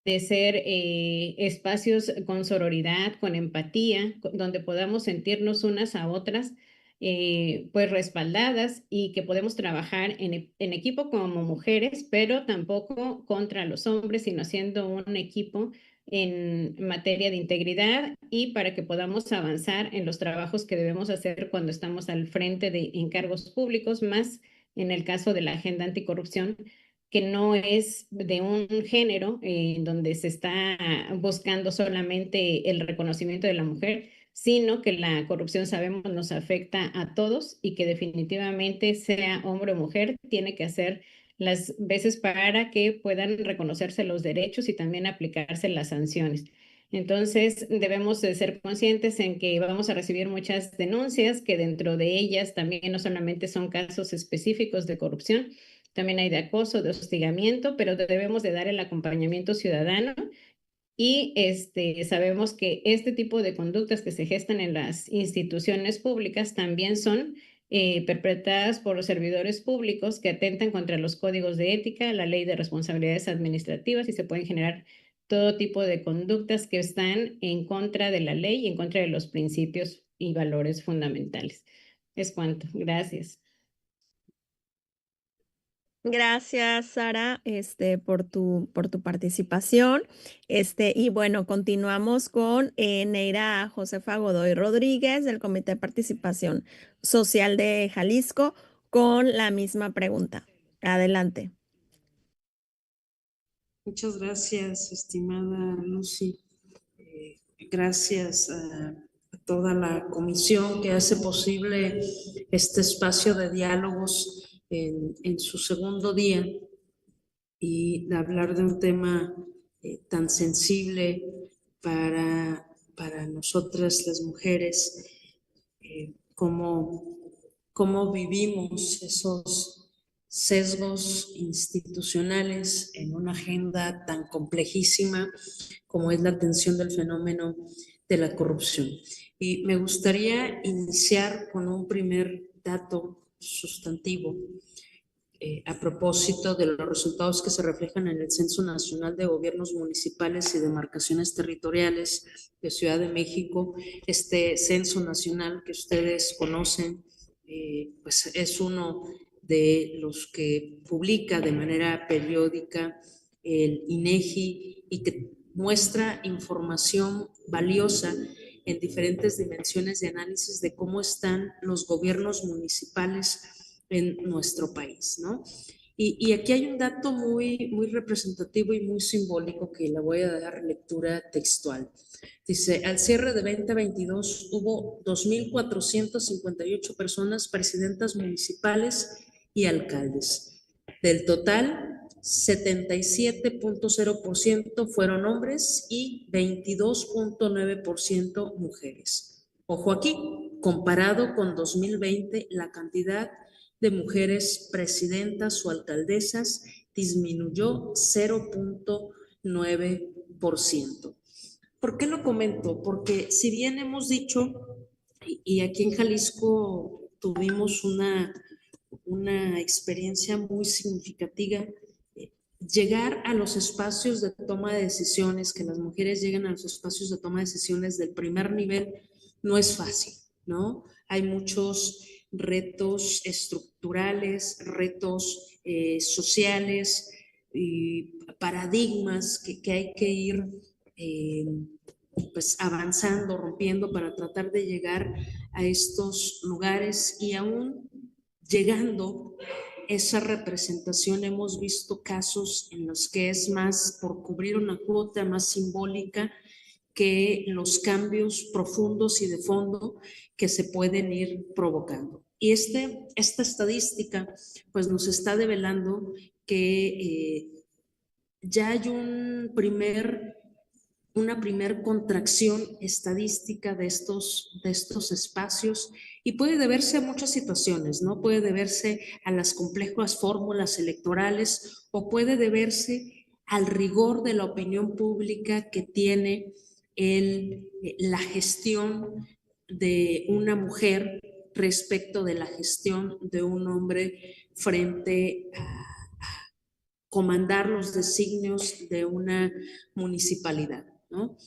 de ser espacios con sororidad, con empatía, donde podamos sentirnos unas a otras, pues respaldadas y que podemos trabajar en equipo como mujeres, pero tampoco contra los hombres, sino siendo un equipo en materia de integridad y para que podamos avanzar en los trabajos que debemos hacer cuando estamos al frente de encargos públicos, más en el caso de la agenda anticorrupción, que no es de un género en donde se está buscando solamente el reconocimiento de la mujer, sino que la corrupción, sabemos, nos afecta a todos y que definitivamente, sea hombre o mujer, tiene que hacer las veces para que puedan reconocerse los derechos y también aplicarse las sanciones. Entonces, debemos de ser conscientes en que vamos a recibir muchas denuncias, que dentro de ellas también no solamente son casos específicos de corrupción, también hay de acoso, de hostigamiento, pero debemos de dar el acompañamiento ciudadano y sabemos que este tipo de conductas que se gestan en las instituciones públicas también son perpetradas por los servidores públicos que atentan contra los códigos de ética, la ley de responsabilidades administrativas y se pueden generar todo tipo de conductas que están en contra de la ley y en contra de los principios y valores fundamentales. Es cuanto. Gracias. Gracias, Sara, por tu participación. Y bueno, continuamos con Neira Josefa Godoy Rodríguez del Comité de Participación Social de Jalisco con la misma pregunta. Adelante. Muchas gracias, estimada Lucy. Gracias a toda la comisión que hace posible este espacio de diálogos en su segundo día y de hablar de un tema tan sensible para nosotras las mujeres, cómo vivimos esos sesgos institucionales en una agenda tan complejísima como es la atención del fenómeno de la corrupción. Y me gustaría iniciar con un primer dato sustantivo a propósito de los resultados que se reflejan en el Censo Nacional de Gobiernos Municipales y Demarcaciones Territoriales de Ciudad de México. Este Censo Nacional que ustedes conocen, pues es uno de los que publica de manera periódica el INEGI y que muestra información valiosa en diferentes dimensiones de análisis de cómo están los gobiernos municipales en nuestro país, ¿no? Y aquí hay un dato muy representativo y muy simbólico que le voy a dar lectura textual. Dice, al cierre de 2022 hubo 2,458 personas presidentas municipales y alcaldes. Del total, 77.0% fueron hombres y 22.9% mujeres. Ojo aquí, comparado con 2020, la cantidad de mujeres presidentas o alcaldesas disminuyó 0.9%. ¿Por qué lo comento? Porque si bien hemos dicho, y aquí en Jalisco tuvimos una experiencia muy significativa, llegar a los espacios de toma de decisiones, que las mujeres lleguen a los espacios de toma de decisiones del primer nivel, no es fácil, ¿no? Hay muchos retos estructurales, retos sociales y paradigmas que hay que ir pues avanzando, rompiendo para tratar de llegar a estos lugares y aún llegando esa representación hemos visto casos en los que es más por cubrir una cuota más simbólica que los cambios profundos y de fondo que se pueden ir provocando. Y esta estadística pues nos está develando que ya hay una primer contracción estadística de estos espacios y puede deberse a muchas situaciones, ¿no? Puede deberse a las complejas fórmulas electorales o puede deberse al rigor de la opinión pública que tiene la gestión de una mujer respecto de la gestión de un hombre frente a comandar los designios de una municipalidad, ¿no?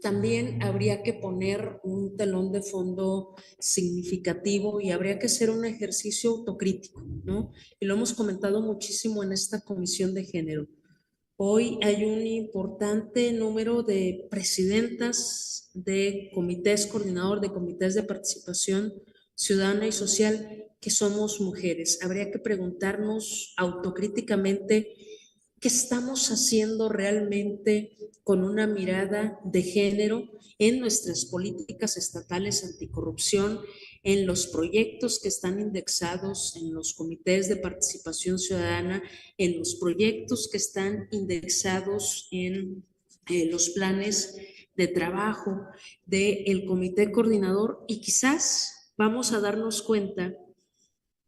También habría que poner un telón de fondo significativo y habría que hacer un ejercicio autocrítico, ¿no? Y lo hemos comentado muchísimo en esta comisión de género. Hoy hay un importante número de presidentas de comités, coordinador de comités de participación ciudadana y social que somos mujeres. Habría que preguntarnos autocríticamente ¿qué estamos haciendo realmente con una mirada de género en nuestras políticas estatales anticorrupción, en los proyectos que están indexados en los comités de participación ciudadana, en los proyectos que están indexados en los planes de trabajo del comité coordinador? Y quizás vamos a darnos cuenta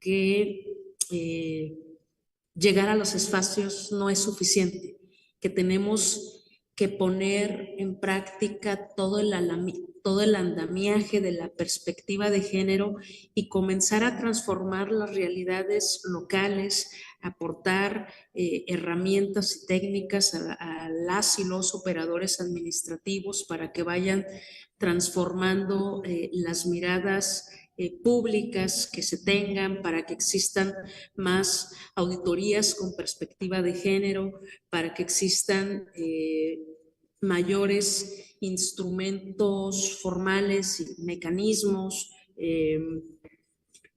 que llegar a los espacios no es suficiente, que tenemos que poner en práctica todo el andamiaje de la perspectiva de género y comenzar a transformar las realidades locales, aportar herramientas y técnicas a las y los operadores administrativos para que vayan transformando las miradas públicas que se tengan, para que existan más auditorías con perspectiva de género, para que existan mayores instrumentos formales y mecanismos,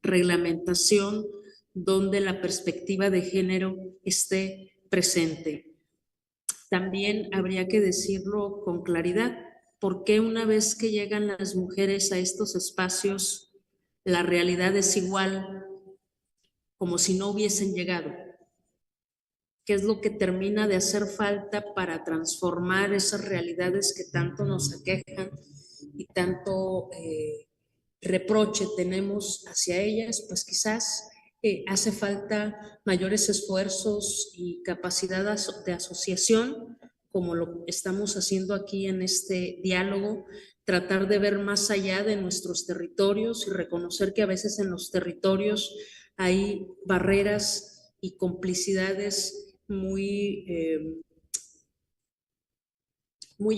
reglamentación, donde la perspectiva de género esté presente. También habría que decirlo con claridad, ¿por qué una vez que llegan las mujeres a estos espacios la realidad es igual como si no hubiesen llegado? ¿Qué es lo que termina de hacer falta para transformar esas realidades que tanto nos aquejan y tanto reproche tenemos hacia ellas? Pues quizás hace falta mayores esfuerzos y capacidad de asociación, como lo estamos haciendo aquí en este diálogo, tratar de ver más allá de nuestros territorios y reconocer que a veces en los territorios hay barreras y complicidades muy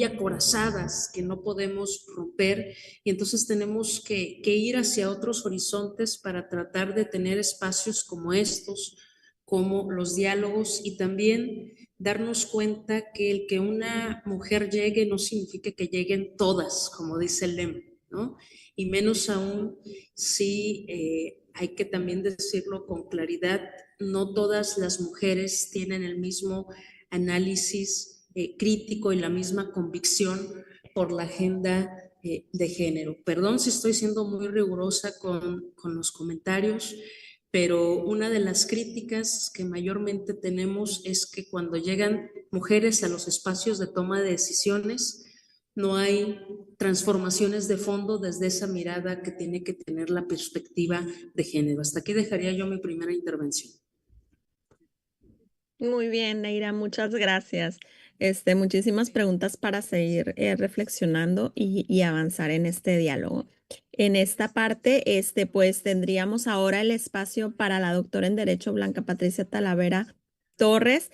acorazadas que no podemos romper, y entonces tenemos que ir hacia otros horizontes para tratar de tener espacios como estos, como los diálogos, y también darnos cuenta que el que una mujer llegue no significa que lleguen todas, como dice el lema, ¿no? Y menos aún si hay que también decirlo con claridad, no todas las mujeres tienen el mismo análisis crítico y la misma convicción por la agenda de género. Perdón si estoy siendo muy rigurosa con los comentarios, pero una de las críticas que mayormente tenemos es que cuando llegan mujeres a los espacios de toma de decisiones, no hay transformaciones de fondo desde esa mirada que tiene que tener la perspectiva de género. Hasta aquí dejaría yo mi primera intervención. Muy bien, Neira, muchas gracias. Muchísimas preguntas para seguir reflexionando y avanzar en este diálogo. En esta parte, pues tendríamos ahora el espacio para la doctora en Derecho Blanca Patricia Talavera Torres,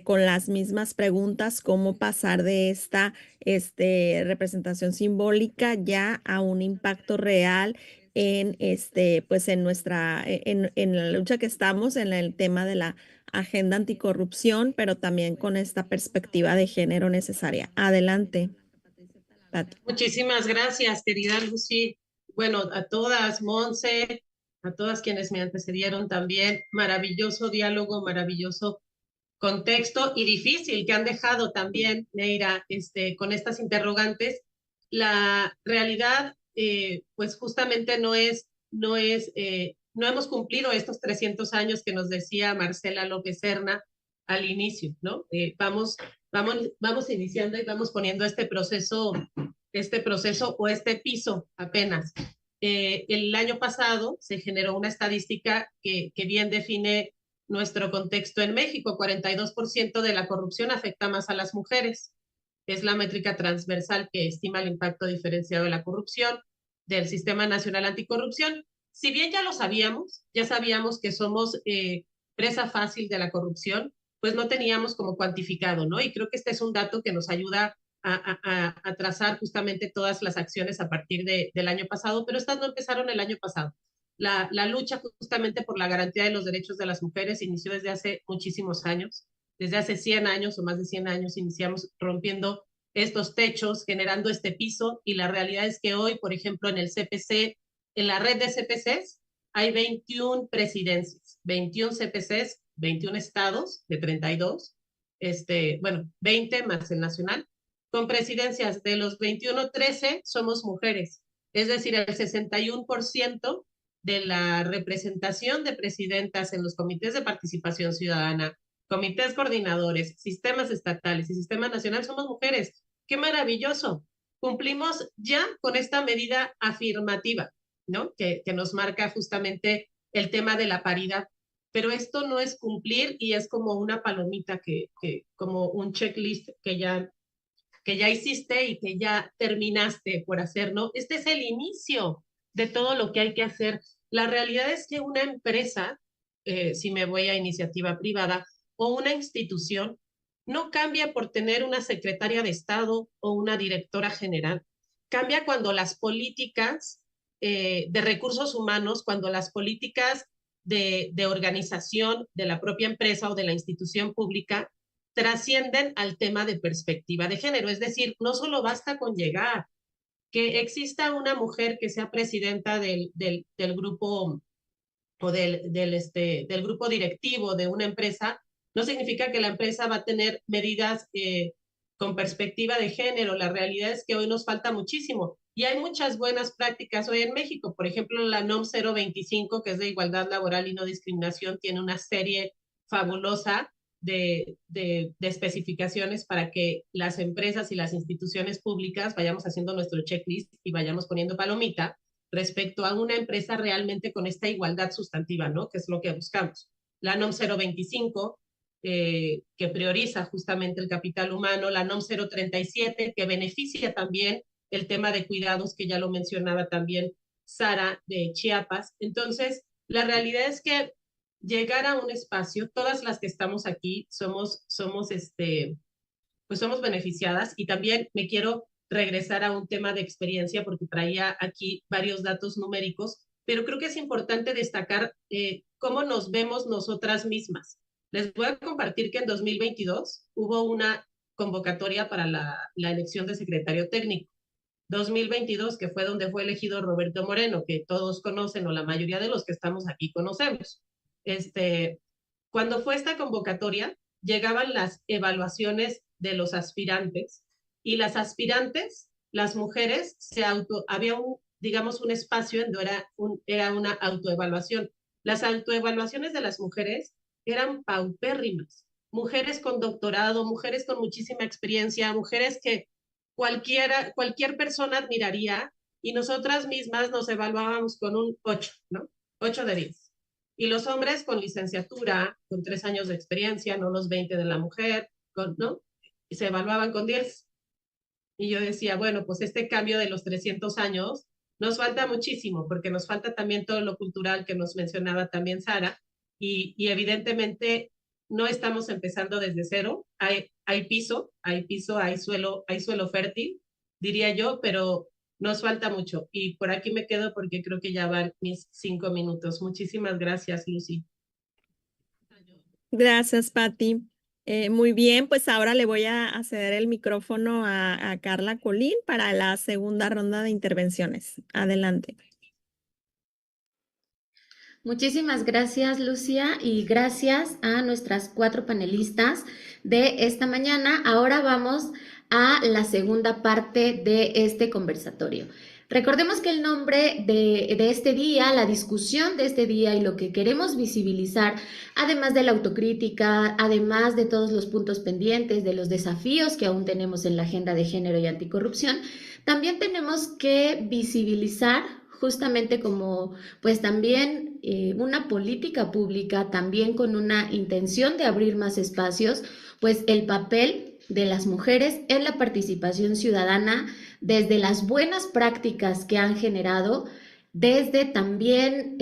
con las mismas preguntas, cómo pasar de esta representación simbólica ya a un impacto real en pues en la lucha que estamos en el tema de la agenda anticorrupción, pero también con esta perspectiva de género necesaria. Adelante, Pati. Muchísimas gracias, querida Lucy. Bueno, a todas, Monse, a todas quienes me antecedieron también, maravilloso diálogo, maravilloso contexto y difícil que han dejado también, Neira, con estas interrogantes. La realidad, pues justamente no hemos cumplido estos 300 años que nos decía Marcela López Serna al inicio, ¿no? Vamos iniciando y vamos poniendo este proceso o este piso apenas. El año pasado se generó una estadística que bien define nuestro contexto en México. 42% de la corrupción afecta más a las mujeres. Es la métrica transversal que estima el impacto diferenciado de la corrupción del Sistema Nacional Anticorrupción. Si bien ya sabíamos que somos presa fácil de la corrupción, pues no teníamos como cuantificado, ¿no? Y creo que este es un dato que nos ayuda a trazar justamente todas las acciones a partir del año pasado, pero estas no empezaron el año pasado. La lucha justamente por la garantía de los derechos de las mujeres inició desde hace muchísimos años. Desde hace 100 años o más de 100 años iniciamos rompiendo estos techos, generando este piso, y la realidad es que hoy, por ejemplo, en el CPC, en la red de CPCs, hay 21 presidencias, 21 CPCs, 21 estados de 32, 20 más el nacional, con presidencias de los 21, 13 somos mujeres. Es decir, el 61% de la representación de presidentas en los comités de participación ciudadana, comités coordinadores, sistemas estatales y sistema nacional somos mujeres. ¡Qué maravilloso! Cumplimos ya con esta medida afirmativa, ¿no? Que nos marca justamente el tema de la paridad. Pero esto no es cumplir y es como una palomita, como un checklist que ya hiciste y que ya terminaste por hacer, ¿no? Este es el inicio de todo lo que hay que hacer. La realidad es que una empresa, si me voy a iniciativa privada, o una institución, no cambia por tener una secretaria de Estado o una directora general. Cambia cuando las políticas de recursos humanos, cuando las políticas de organización de la propia empresa o de la institución pública trascienden al tema de perspectiva de género. Es decir, no solo basta con llegar, que exista una mujer que sea presidenta del grupo o del grupo directivo de una empresa, no significa que la empresa va a tener medidas con perspectiva de género. La realidad es que hoy nos falta muchísimo. Y hay muchas buenas prácticas hoy en México. Por ejemplo, la NOM 025, que es de igualdad laboral y no discriminación, tiene una serie fabulosa de especificaciones para que las empresas y las instituciones públicas vayamos haciendo nuestro checklist y vayamos poniendo palomita respecto a una empresa realmente con esta igualdad sustantiva, ¿no? Que es lo que buscamos. La NOM 025, que prioriza justamente el capital humano, la NOM 037, que beneficia también el tema de cuidados, que ya lo mencionaba también Sara de Chiapas. Entonces, la realidad es que llegar a un espacio, todas las que estamos aquí somos beneficiadas, y también me quiero regresar a un tema de experiencia porque traía aquí varios datos numéricos, pero creo que es importante destacar cómo nos vemos nosotras mismas. Les voy a compartir que en 2022 hubo una convocatoria para la elección de secretario técnico. 2022, que fue donde fue elegido Roberto Moreno, que todos conocen, o la mayoría de los que estamos aquí conocemos. Cuando fue esta convocatoria, llegaban las evaluaciones de los aspirantes, y las aspirantes, las mujeres, había un espacio en donde era una autoevaluación. Las autoevaluaciones de las mujeres eran paupérrimas. Mujeres con doctorado, mujeres con muchísima experiencia, mujeres que cualquier persona admiraría, y nosotras mismas nos evaluábamos con un 8, ¿no? 8 de 10. Y los hombres con licenciatura, con 3 años de experiencia, no los 20 de la mujer, ¿no? Y se evaluaban con 10. Y yo decía, bueno, pues este cambio de los 300 años nos falta muchísimo, porque nos falta también todo lo cultural que nos mencionaba también Sara, y evidentemente no estamos empezando desde cero. Hay piso, hay suelo fértil, diría yo, pero nos falta mucho. Y por aquí me quedo porque creo que ya van mis 5 minutos. Muchísimas gracias, Lucy. Gracias, Patti. Muy bien, pues ahora le voy a ceder el micrófono a Carla Colín para la segunda ronda de intervenciones. Adelante. Muchísimas gracias, Lucía, y gracias a nuestras 4 panelistas de esta mañana. Ahora vamos a la segunda parte de este conversatorio. Recordemos que el nombre de este día, la discusión de este día y lo que queremos visibilizar, además de la autocrítica, además de todos los puntos pendientes, de los desafíos que aún tenemos en la agenda de género y anticorrupción, también tenemos que visibilizar justamente como pues también una política pública, también con una intención de abrir más espacios, pues el papel de las mujeres en la participación ciudadana, desde las buenas prácticas que han generado, desde también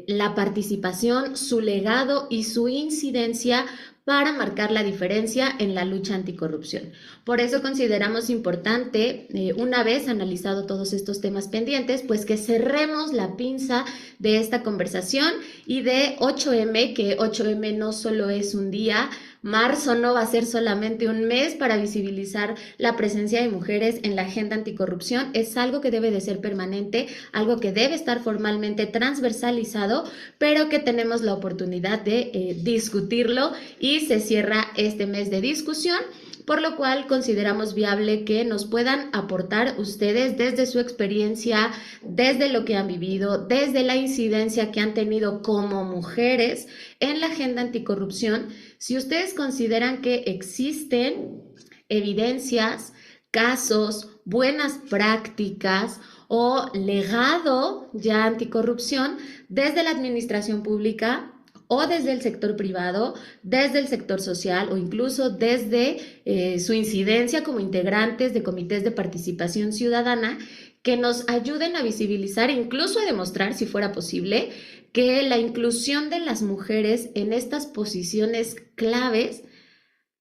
la participación, su legado y su incidencia para marcar la diferencia en la lucha anticorrupción. Por eso consideramos importante, una vez analizado todos estos temas pendientes, pues que cerremos la pinza de esta conversación y de 8M, que 8M no solo es un día, Marzo no va a ser solamente un mes para visibilizar la presencia de mujeres en la agenda anticorrupción, es algo que debe de ser permanente, algo que debe estar formalmente transversalizado, pero que tenemos la oportunidad de discutirlo y se cierra este mes de discusión, por lo cual consideramos viable que nos puedan aportar ustedes desde su experiencia, desde lo que han vivido, desde la incidencia que han tenido como mujeres en la agenda anticorrupción, si ustedes consideran que existen evidencias, casos, buenas prácticas o legado ya anticorrupción desde la administración pública o desde el sector privado, desde el sector social o incluso desde su incidencia como integrantes de comités de participación ciudadana, que nos ayuden a visibilizar, incluso a demostrar, si fuera posible, que la inclusión de las mujeres en estas posiciones claves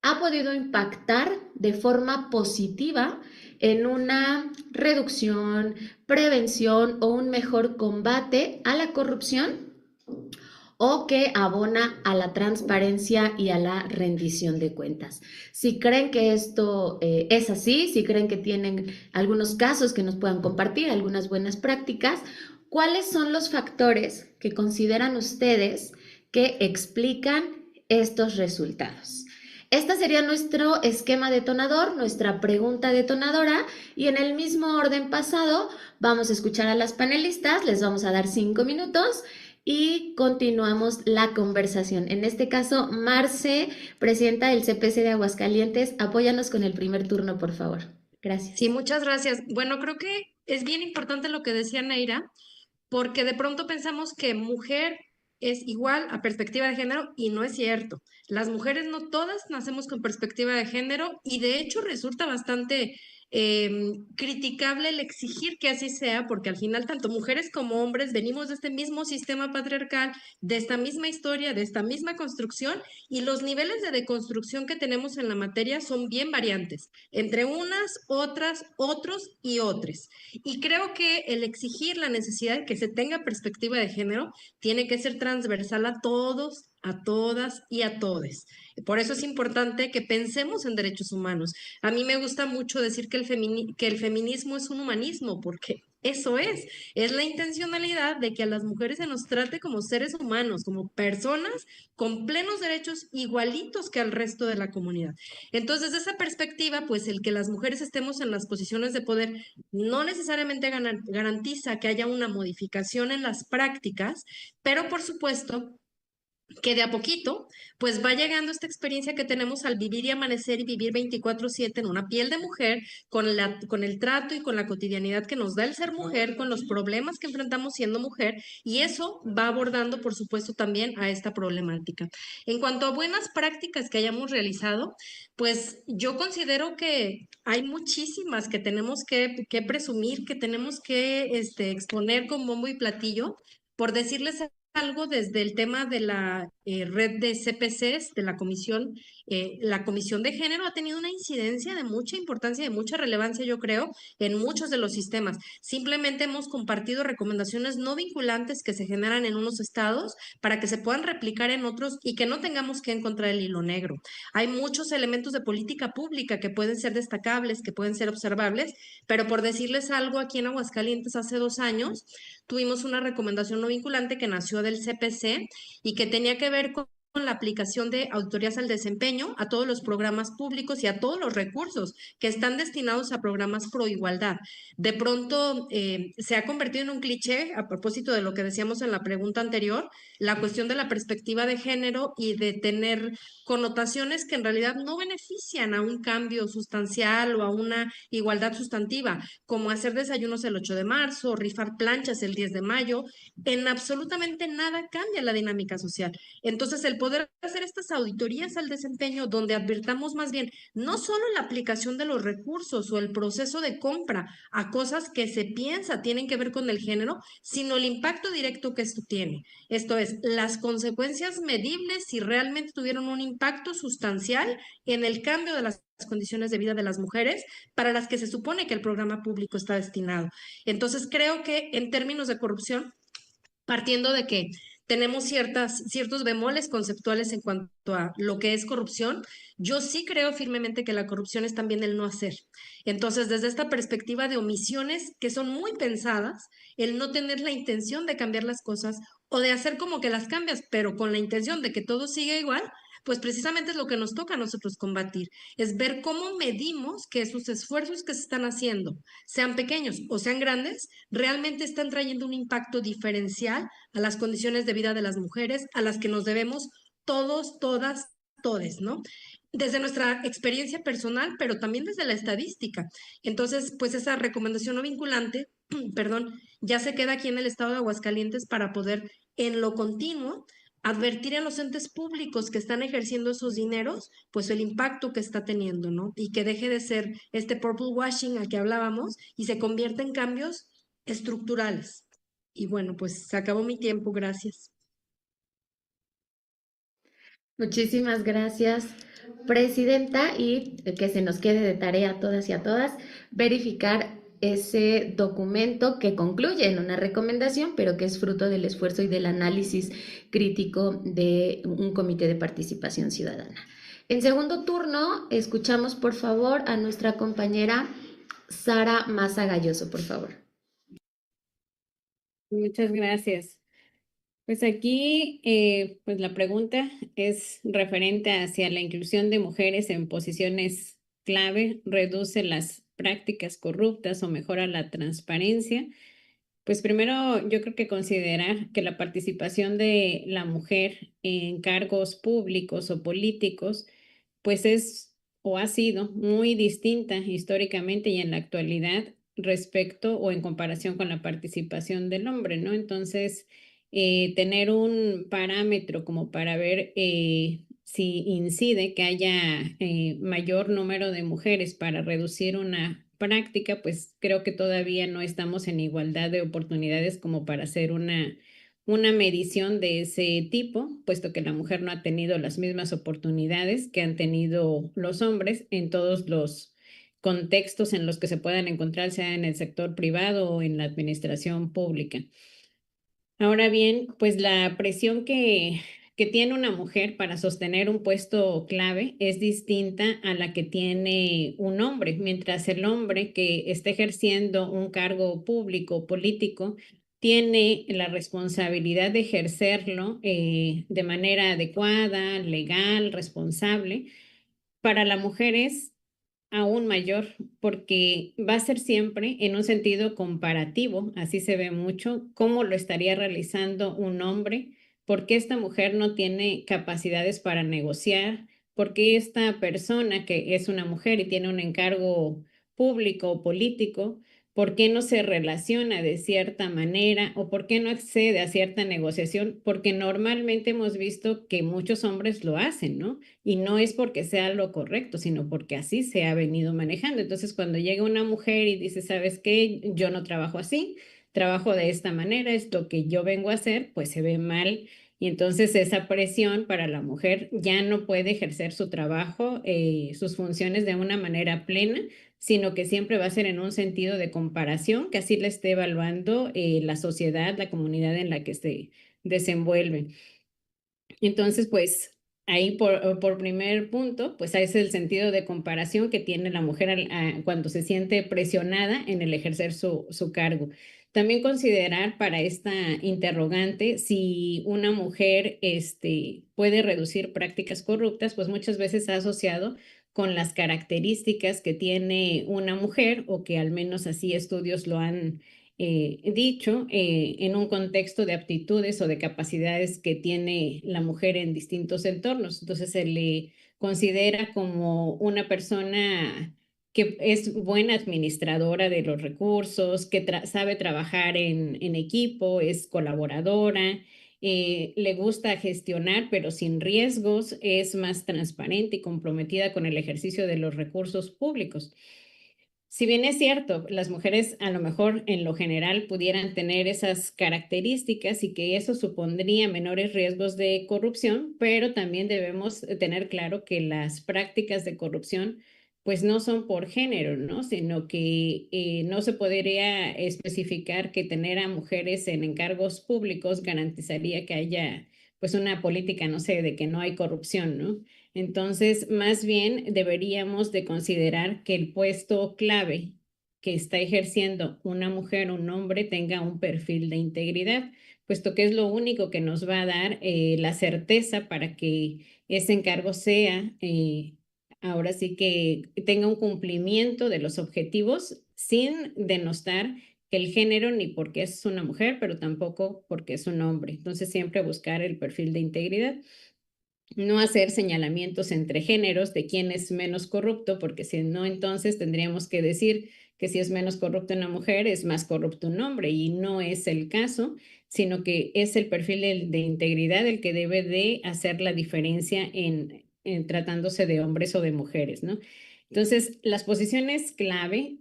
ha podido impactar de forma positiva en una reducción, prevención o un mejor combate a la corrupción, o que abona a la transparencia y a la rendición de cuentas. Si creen que esto es así, si creen que tienen algunos casos que nos puedan compartir, algunas buenas prácticas, ¿cuáles son los factores que consideran ustedes que explican estos resultados? Este sería nuestro esquema detonador, nuestra pregunta detonadora, y en el mismo orden pasado vamos a escuchar a las panelistas, les vamos a dar 5 minutos y continuamos la conversación. En este caso, Marce, presidenta del CPC de Aguascalientes, apóyanos con el primer turno, por favor. Gracias. Sí, muchas gracias. Bueno, creo que es bien importante lo que decía Neira, porque de pronto pensamos que mujer es igual a perspectiva de género y no es cierto. Las mujeres no todas nacemos con perspectiva de género y de hecho resulta bastante criticable el exigir que así sea, porque al final tanto mujeres como hombres venimos de este mismo sistema patriarcal, de esta misma historia, de esta misma construcción, y los niveles de deconstrucción que tenemos en la materia son bien variantes, entre unas, otras, otros y otros. Y creo que el exigir la necesidad de que se tenga perspectiva de género tiene que ser transversal a todos, a todas y a todes. Por eso es importante que pensemos en derechos humanos. A mí me gusta mucho decir que el feminismo es un humanismo, porque eso es la intencionalidad de que a las mujeres se nos trate como seres humanos, como personas con plenos derechos igualitos que al resto de la comunidad. Entonces, desde esa perspectiva, pues el que las mujeres estemos en las posiciones de poder no necesariamente garantiza que haya una modificación en las prácticas, pero por supuesto que de a poquito, pues va llegando esta experiencia que tenemos al vivir y amanecer y vivir 24/7 en una piel de mujer, con el trato y con la cotidianidad que nos da el ser mujer, con los problemas que enfrentamos siendo mujer, y eso va abordando, por supuesto, también a esta problemática. En cuanto a buenas prácticas que hayamos realizado, pues yo considero que hay muchísimas que tenemos que presumir, que tenemos que exponer con bombo y platillo. Por decirles algo, desde el tema de la red de CPCs, de la Comisión de Género ha tenido una incidencia de mucha importancia y de mucha relevancia, yo creo, en muchos de los sistemas. Simplemente hemos compartido recomendaciones no vinculantes que se generan en unos estados para que se puedan replicar en otros y que no tengamos que encontrar el hilo negro. Hay muchos elementos de política pública que pueden ser destacables, que pueden ser observables, pero por decirles algo, aquí en Aguascalientes hace 2 años tuvimos una recomendación no vinculante que nació del CPC y que tenía que ver con la aplicación de auditorías al desempeño a todos los programas públicos y a todos los recursos que están destinados a programas pro igualdad. De pronto se ha convertido en un cliché, a propósito de lo que decíamos en la pregunta anterior, la cuestión de la perspectiva de género y de tener connotaciones que en realidad no benefician a un cambio sustancial o a una igualdad sustantiva, como hacer desayunos el 8 de marzo, rifar planchas el 10 de mayo. En absolutamente nada cambia la dinámica social. Entonces, el poder hacer estas auditorías al desempeño donde advirtamos más bien no solo la aplicación de los recursos o el proceso de compra a cosas que se piensa tienen que ver con el género, sino el impacto directo que esto tiene. Esto es, las consecuencias medibles si realmente tuvieron un impacto sustancial en el cambio de las condiciones de vida de las mujeres para las que se supone que el programa público está destinado. Entonces, creo que en términos de corrupción, partiendo de que tenemos ciertos bemoles conceptuales en cuanto a lo que es corrupción. Yo sí creo firmemente que la corrupción es también el no hacer. Entonces, desde esta perspectiva de omisiones que son muy pensadas, el no tener la intención de cambiar las cosas o de hacer como que las cambias, pero con la intención de que todo siga igual, pues precisamente es lo que nos toca a nosotros combatir, es ver cómo medimos que esos esfuerzos que se están haciendo, sean pequeños o sean grandes, realmente están trayendo un impacto diferencial a las condiciones de vida de las mujeres, a las que nos debemos todos, todas, todes, ¿no? Desde nuestra experiencia personal, pero también desde la estadística. Entonces, pues esa recomendación no vinculante, perdón, ya se queda aquí en el estado de Aguascalientes para poder en lo continuo advertir a los entes públicos que están ejerciendo esos dineros, pues el impacto que está teniendo, ¿no? Y que deje de ser este purple washing al que hablábamos y se convierta en cambios estructurales. Y bueno, pues se acabó mi tiempo, gracias. Muchísimas gracias, Presidenta, y que se nos quede de tarea a todas y a todas verificar ese documento que concluye en una recomendación, pero que es fruto del esfuerzo y del análisis crítico de un comité de participación ciudadana. En segundo turno, escuchamos por favor a nuestra compañera Sara Maza Galloso, por favor. Muchas gracias. Pues aquí, pues la pregunta es referente hacia la inclusión de mujeres en posiciones clave, reduce las prácticas corruptas o mejora la transparencia. Pues primero yo creo que considerar que la participación de la mujer en cargos públicos o políticos, pues es o ha sido muy distinta históricamente y en la actualidad respecto o en comparación con la participación del hombre, ¿no? Entonces, tener un parámetro como para ver si incide que haya mayor número de mujeres para reducir una práctica, pues creo que todavía no estamos en igualdad de oportunidades como para hacer una medición de ese tipo, puesto que la mujer no ha tenido las mismas oportunidades que han tenido los hombres en todos los contextos en los que se puedan encontrar, sea en el sector privado o en la administración pública. Ahora bien, pues la presión que tiene una mujer para sostener un puesto clave es distinta a la que tiene un hombre, mientras el hombre que está ejerciendo un cargo público político tiene la responsabilidad de ejercerlo de manera adecuada, legal, responsable. Para la mujer es aún mayor, porque va a ser siempre en un sentido comparativo, así se ve mucho, cómo lo estaría realizando un hombre, por qué esta mujer no tiene capacidades para negociar, por qué esta persona que es una mujer y tiene un encargo público o político, por qué no se relaciona de cierta manera o por qué no accede a cierta negociación, porque normalmente hemos visto que muchos hombres lo hacen, ¿no? Y no es porque sea lo correcto, sino porque así se ha venido manejando. Entonces, cuando llega una mujer y dice, ¿sabes qué? Yo no trabajo así, trabajo de esta manera, es lo que yo vengo a hacer, pues se ve mal. Y entonces esa presión para la mujer ya no puede ejercer su trabajo, sus funciones de una manera plena, sino que siempre va a ser en un sentido de comparación, que así le esté evaluando la sociedad, la comunidad en la que se desenvuelve. Entonces, pues ahí por primer punto, pues es el sentido de comparación que tiene la mujer cuando se siente presionada en el ejercer su cargo. También considerar para esta interrogante si una mujer puede reducir prácticas corruptas, pues muchas veces ha asociado con las características que tiene una mujer o que al menos así estudios lo han dicho en un contexto de aptitudes o de capacidades que tiene la mujer en distintos entornos. Entonces se le considera como una persona que es buena administradora de los recursos, que sabe trabajar en equipo, es colaboradora, le gusta gestionar, pero sin riesgos, es más transparente y comprometida con el ejercicio de los recursos públicos. Si bien es cierto, las mujeres a lo mejor en lo general pudieran tener esas características y que eso supondría menores riesgos de corrupción, pero también debemos tener claro que las prácticas de corrupción pues no son por género, ¿no? Sino que no se podría especificar que tener a mujeres en encargos públicos garantizaría que haya pues una política, no sé, de que no hay corrupción, ¿no? Entonces, más bien deberíamos de considerar que el puesto clave que está ejerciendo una mujer o un hombre tenga un perfil de integridad, puesto que es lo único que nos va a dar la certeza para que ese encargo sea ahora sí que tenga un cumplimiento de los objetivos sin denostar que el género ni porque es una mujer, pero tampoco porque es un hombre. Entonces siempre buscar el perfil de integridad. No hacer señalamientos entre géneros de quién es menos corrupto, porque si no, entonces tendríamos que decir que si es menos corrupto una mujer, es más corrupto un hombre, y no es el caso, sino que es el perfil de integridad el que debe de hacer la diferencia en tratándose de hombres o de mujeres, ¿no? Entonces, las posiciones clave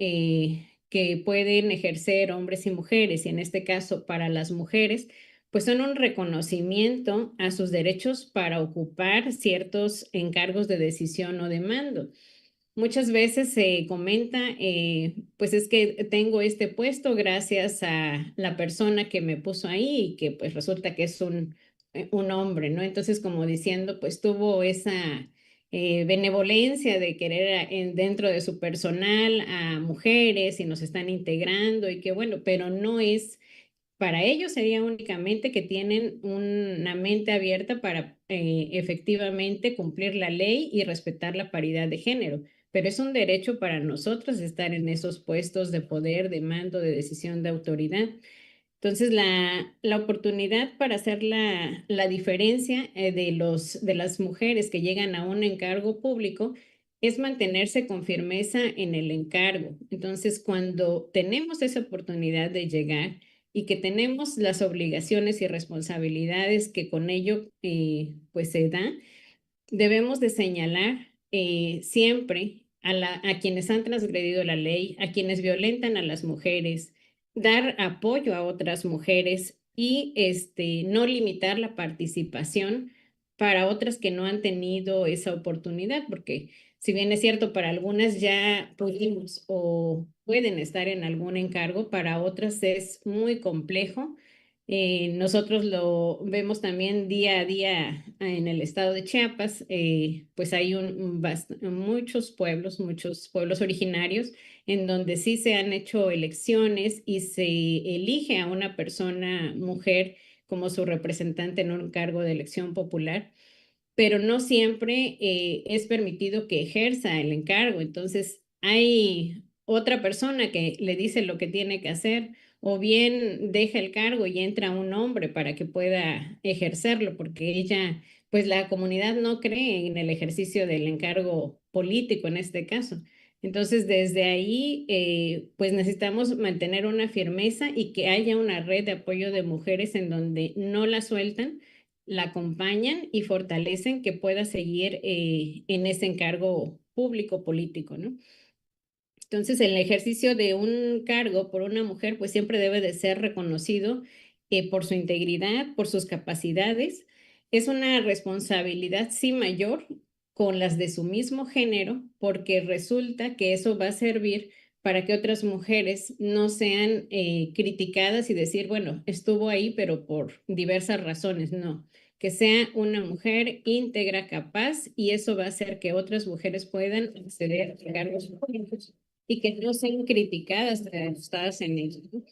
que pueden ejercer hombres y mujeres, y en este caso para las mujeres, pues son un reconocimiento a sus derechos para ocupar ciertos encargos de decisión o de mando. Muchas veces se comenta, pues es que tengo este puesto gracias a la persona que me puso ahí y que pues resulta que es un hombre, ¿no? Entonces, como diciendo, pues tuvo esa benevolencia de querer dentro de su personal a mujeres y nos están integrando y que bueno, pero no es para ellos sería únicamente que tienen una mente abierta para efectivamente cumplir la ley y respetar la paridad de género, pero es un derecho para nosotros estar en esos puestos de poder, de mando, de decisión, de autoridad. Entonces, la oportunidad para hacer la diferencia de las mujeres que llegan a un encargo público es mantenerse con firmeza en el encargo. Entonces, cuando tenemos esa oportunidad de llegar y que tenemos las obligaciones y responsabilidades que con ello pues se da, debemos de señalar siempre a quienes han transgredido la ley, a quienes violentan a las mujeres, dar apoyo a otras mujeres y no limitar la participación para otras que no han tenido esa oportunidad, porque si bien es cierto, para algunas ya pudimos o pueden estar en algún encargo, para otras es muy complejo. Nosotros lo vemos también día a día en el estado de Chiapas, pues hay muchos pueblos originarios en donde sí se han hecho elecciones y se elige a una persona mujer como su representante en un cargo de elección popular, pero no siempre es permitido que ejerza el encargo. Entonces, hay otra persona que le dice lo que tiene que hacer, o bien deja el cargo y entra un hombre para que pueda ejercerlo, porque ella, pues la comunidad no cree en el ejercicio del encargo político en este caso. Entonces, desde ahí, pues necesitamos mantener una firmeza y que haya una red de apoyo de mujeres en donde no la sueltan, la acompañan y fortalecen que pueda seguir en ese encargo público político, ¿no? Entonces, el ejercicio de un cargo por una mujer, pues siempre debe de ser reconocido por su integridad, por sus capacidades. Es una responsabilidad, sí, mayor con las de su mismo género, porque resulta que eso va a servir para que otras mujeres no sean criticadas y decir, bueno, estuvo ahí, pero por diversas razones, no. Que sea una mujer íntegra, capaz, y eso va a hacer que otras mujeres puedan acceder a cargos públicos y que no sean criticadas, estadas en ello, ¿no?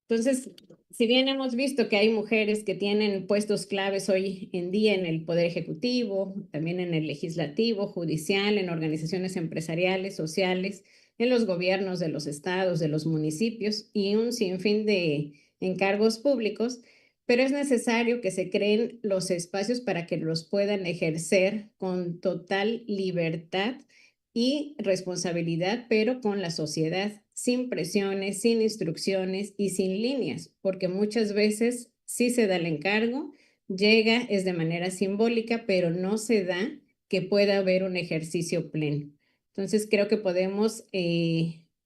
Entonces, si bien hemos visto que hay mujeres que tienen puestos claves hoy en día en el Poder Ejecutivo, también en el Legislativo, Judicial, en organizaciones empresariales, sociales, en los gobiernos de los estados, de los municipios y un sinfín de encargos públicos, pero es necesario que se creen los espacios para que los puedan ejercer con total libertad y responsabilidad, pero con la sociedad, sin presiones, sin instrucciones y sin líneas, porque muchas veces sí se da el encargo, llega, es de manera simbólica, pero no se da que pueda haber un ejercicio pleno. Entonces creo que podemos,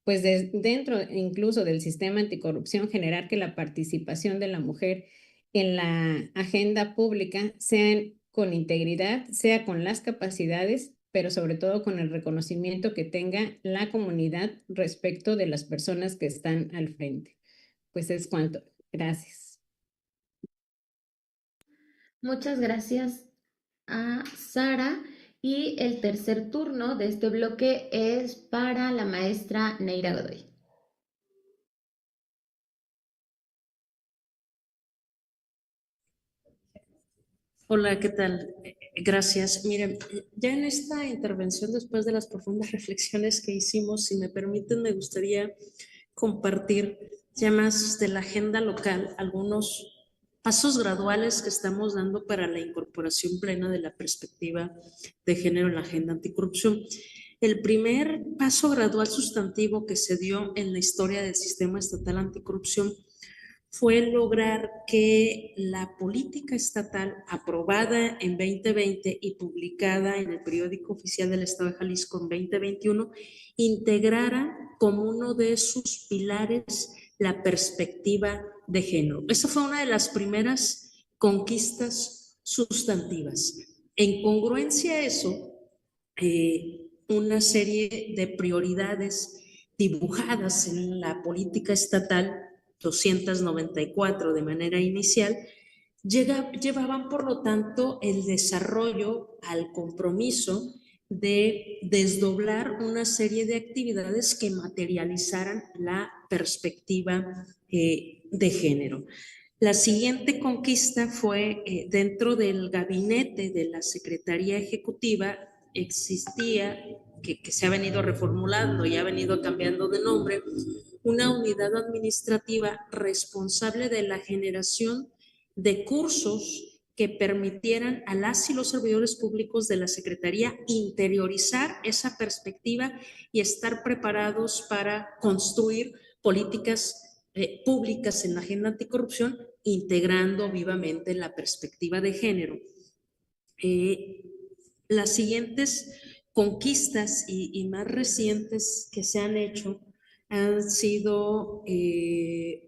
pues dentro incluso del sistema anticorrupción, generar que la participación de la mujer en la agenda pública sea con integridad, sea con las capacidades pero sobre todo con el reconocimiento que tenga la comunidad respecto de las personas que están al frente. Pues es cuanto. Gracias. Muchas gracias a Sara. Y el tercer turno de este bloque es para la maestra Neira Godoy. Hola, ¿qué tal? Gracias. Miren, ya en esta intervención, después de las profundas reflexiones que hicimos, si me permiten, me gustaría compartir ya más de la agenda local, algunos pasos graduales que estamos dando para la incorporación plena de la perspectiva de género en la agenda anticorrupción. El primer paso gradual sustantivo que se dio en la historia del sistema estatal anticorrupción fue lograr que la política estatal aprobada en 2020 y publicada en el periódico oficial del Estado de Jalisco en 2021 integrara como uno de sus pilares la perspectiva de género. Esa fue una de las primeras conquistas sustantivas. En congruencia a eso, una serie de prioridades dibujadas en la política estatal 294 de manera inicial, llevaban por lo tanto el desarrollo al compromiso de desdoblar una serie de actividades que materializaran la perspectiva de género. La siguiente conquista fue dentro del gabinete de la Secretaría Ejecutiva existía, que se ha venido reformulando y ha venido cambiando de nombre, una unidad administrativa responsable de la generación de cursos que permitieran a las y los servidores públicos de la Secretaría interiorizar esa perspectiva y estar preparados para construir políticas públicas en la agenda anticorrupción, integrando vivamente la perspectiva de género. Las siguientes conquistas y más recientes que se han hecho han sido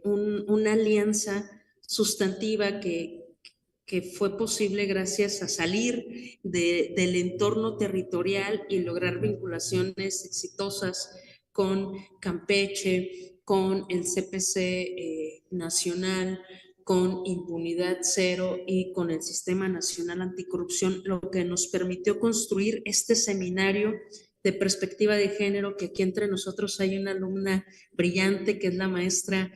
una alianza sustantiva que fue posible gracias a salir del entorno territorial y lograr vinculaciones exitosas con Campeche, con el CPC nacional, con Impunidad Cero y con el Sistema Nacional Anticorrupción, lo que nos permitió construir este seminario de perspectiva de género, que aquí entre nosotros hay una alumna brillante que es la maestra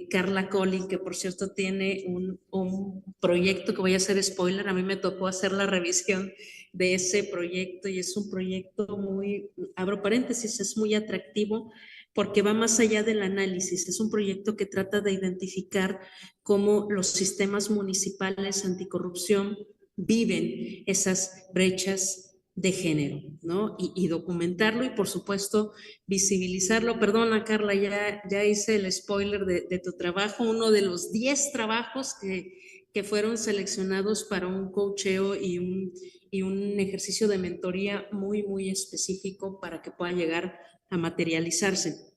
Carla Collin, que por cierto tiene un proyecto que voy a hacer spoiler, a mí me tocó hacer la revisión de ese proyecto y es un proyecto muy, abro paréntesis, es muy atractivo porque va más allá del análisis, es un proyecto que trata de identificar cómo los sistemas municipales anticorrupción viven esas brechas de género, ¿no? Y documentarlo y, por supuesto, visibilizarlo. Perdona, Carla, ya hice el spoiler de tu trabajo, uno de los 10 trabajos que fueron seleccionados para un coacheo y un ejercicio de mentoría muy, muy específico para que pueda llegar a materializarse.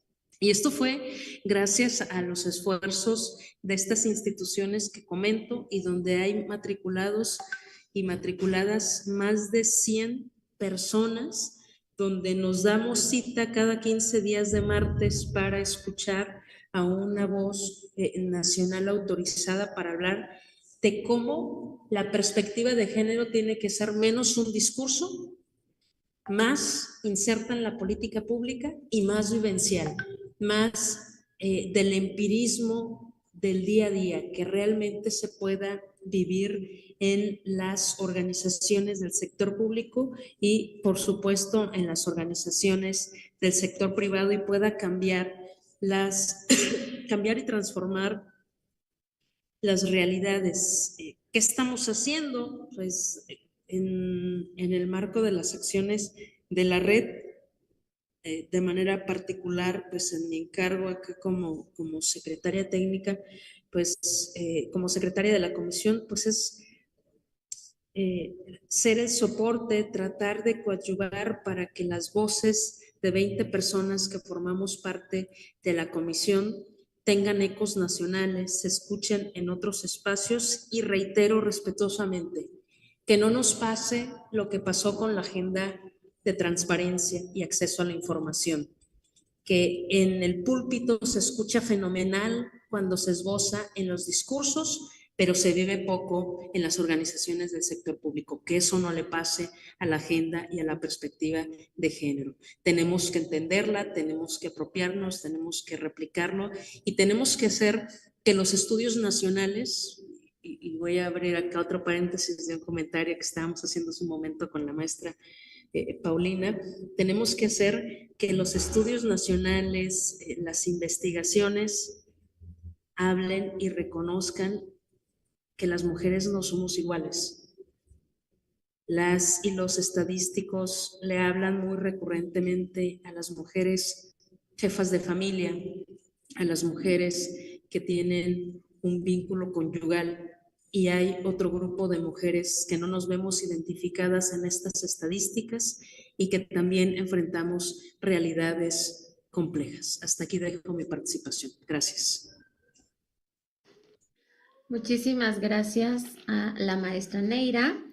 Y esto fue gracias a los esfuerzos de estas instituciones que comento y donde hay matriculados y matriculadas más de 100 personas, donde nos damos cita cada 15 días de martes para escuchar a una voz nacional autorizada para hablar de cómo la perspectiva de género tiene que ser menos un discurso, más inserta en la política pública y más vivencial, más del empirismo del día a día, que realmente se pueda vivir en las organizaciones del sector público y, por supuesto, en las organizaciones del sector privado y pueda cambiar y transformar las realidades. ¿Qué estamos haciendo? Pues en el marco de las acciones de la red, de manera particular, pues en mi encargo acá como secretaria técnica, pues como secretaria de la comisión, pues es ser el soporte, tratar de coadyuvar para que las voces de 20 personas que formamos parte de la comisión tengan ecos nacionales, se escuchen en otros espacios y reitero respetuosamente que no nos pase lo que pasó con la agenda de transparencia y acceso a la información, que en el púlpito se escucha fenomenal cuando se esboza en los discursos, pero se vive poco en las organizaciones del sector público, que eso no le pase a la agenda y a la perspectiva de género. Tenemos que entenderla, tenemos que apropiarnos, tenemos que replicarlo y tenemos que hacer que los estudios nacionales, y voy a abrir acá otro paréntesis de un comentario que estábamos haciendo hace un momento con la maestra Paulina, tenemos que hacer que los estudios nacionales, las investigaciones, hablen y reconozcan que las mujeres no somos iguales. Las y los estadísticos le hablan muy recurrentemente a las mujeres jefas de familia, a las mujeres que tienen un vínculo conyugal, y hay otro grupo de mujeres que no nos vemos identificadas en estas estadísticas y que también enfrentamos realidades complejas. Hasta aquí dejo mi participación. Gracias. Muchísimas gracias a la maestra Neira.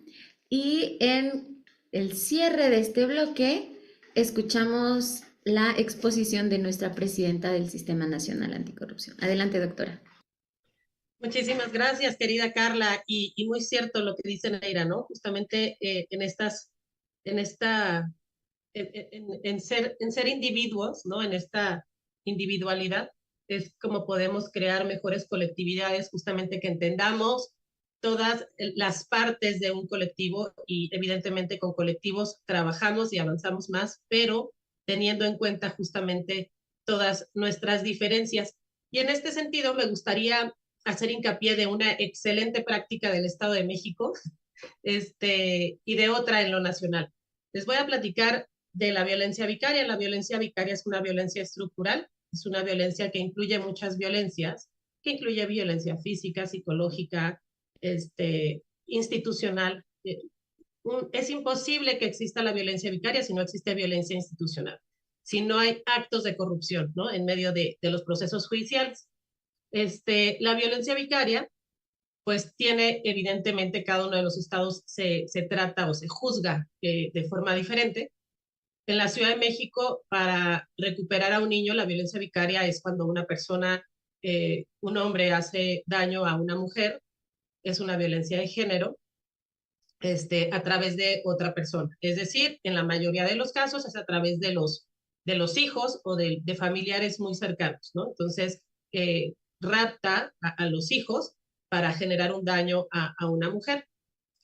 Y en el cierre de este bloque, escuchamos la exposición de nuestra presidenta del Sistema Nacional Anticorrupción. Adelante, doctora. Muchísimas gracias, querida Carla, y muy cierto lo que dice Neira, ¿no? Justamente en ser individuos, ¿no? En esta individualidad es como podemos crear mejores colectividades, justamente que entendamos todas las partes de un colectivo, y evidentemente con colectivos trabajamos y avanzamos más, pero teniendo en cuenta justamente todas nuestras diferencias. Y en este sentido me gustaría hacer hincapié de una excelente práctica del Estado de México y de otra en lo nacional. Les voy a platicar de la violencia vicaria. La violencia vicaria es una violencia estructural, es una violencia que incluye muchas violencias, que incluye violencia física, psicológica, institucional. Es imposible que exista la violencia vicaria si no existe violencia institucional, si no hay actos de corrupción, ¿no? En medio de los procesos judiciales. La violencia vicaria, pues tiene evidentemente cada uno de los estados se trata o se juzga de forma diferente. En la Ciudad de México, para recuperar a un niño, la violencia vicaria es cuando una persona, un hombre hace daño a una mujer, es una violencia de género, a través de otra persona. Es decir, en la mayoría de los casos es a través de los hijos o de familiares muy cercanos, ¿no? Entonces, rapta a los hijos para generar un daño a una mujer.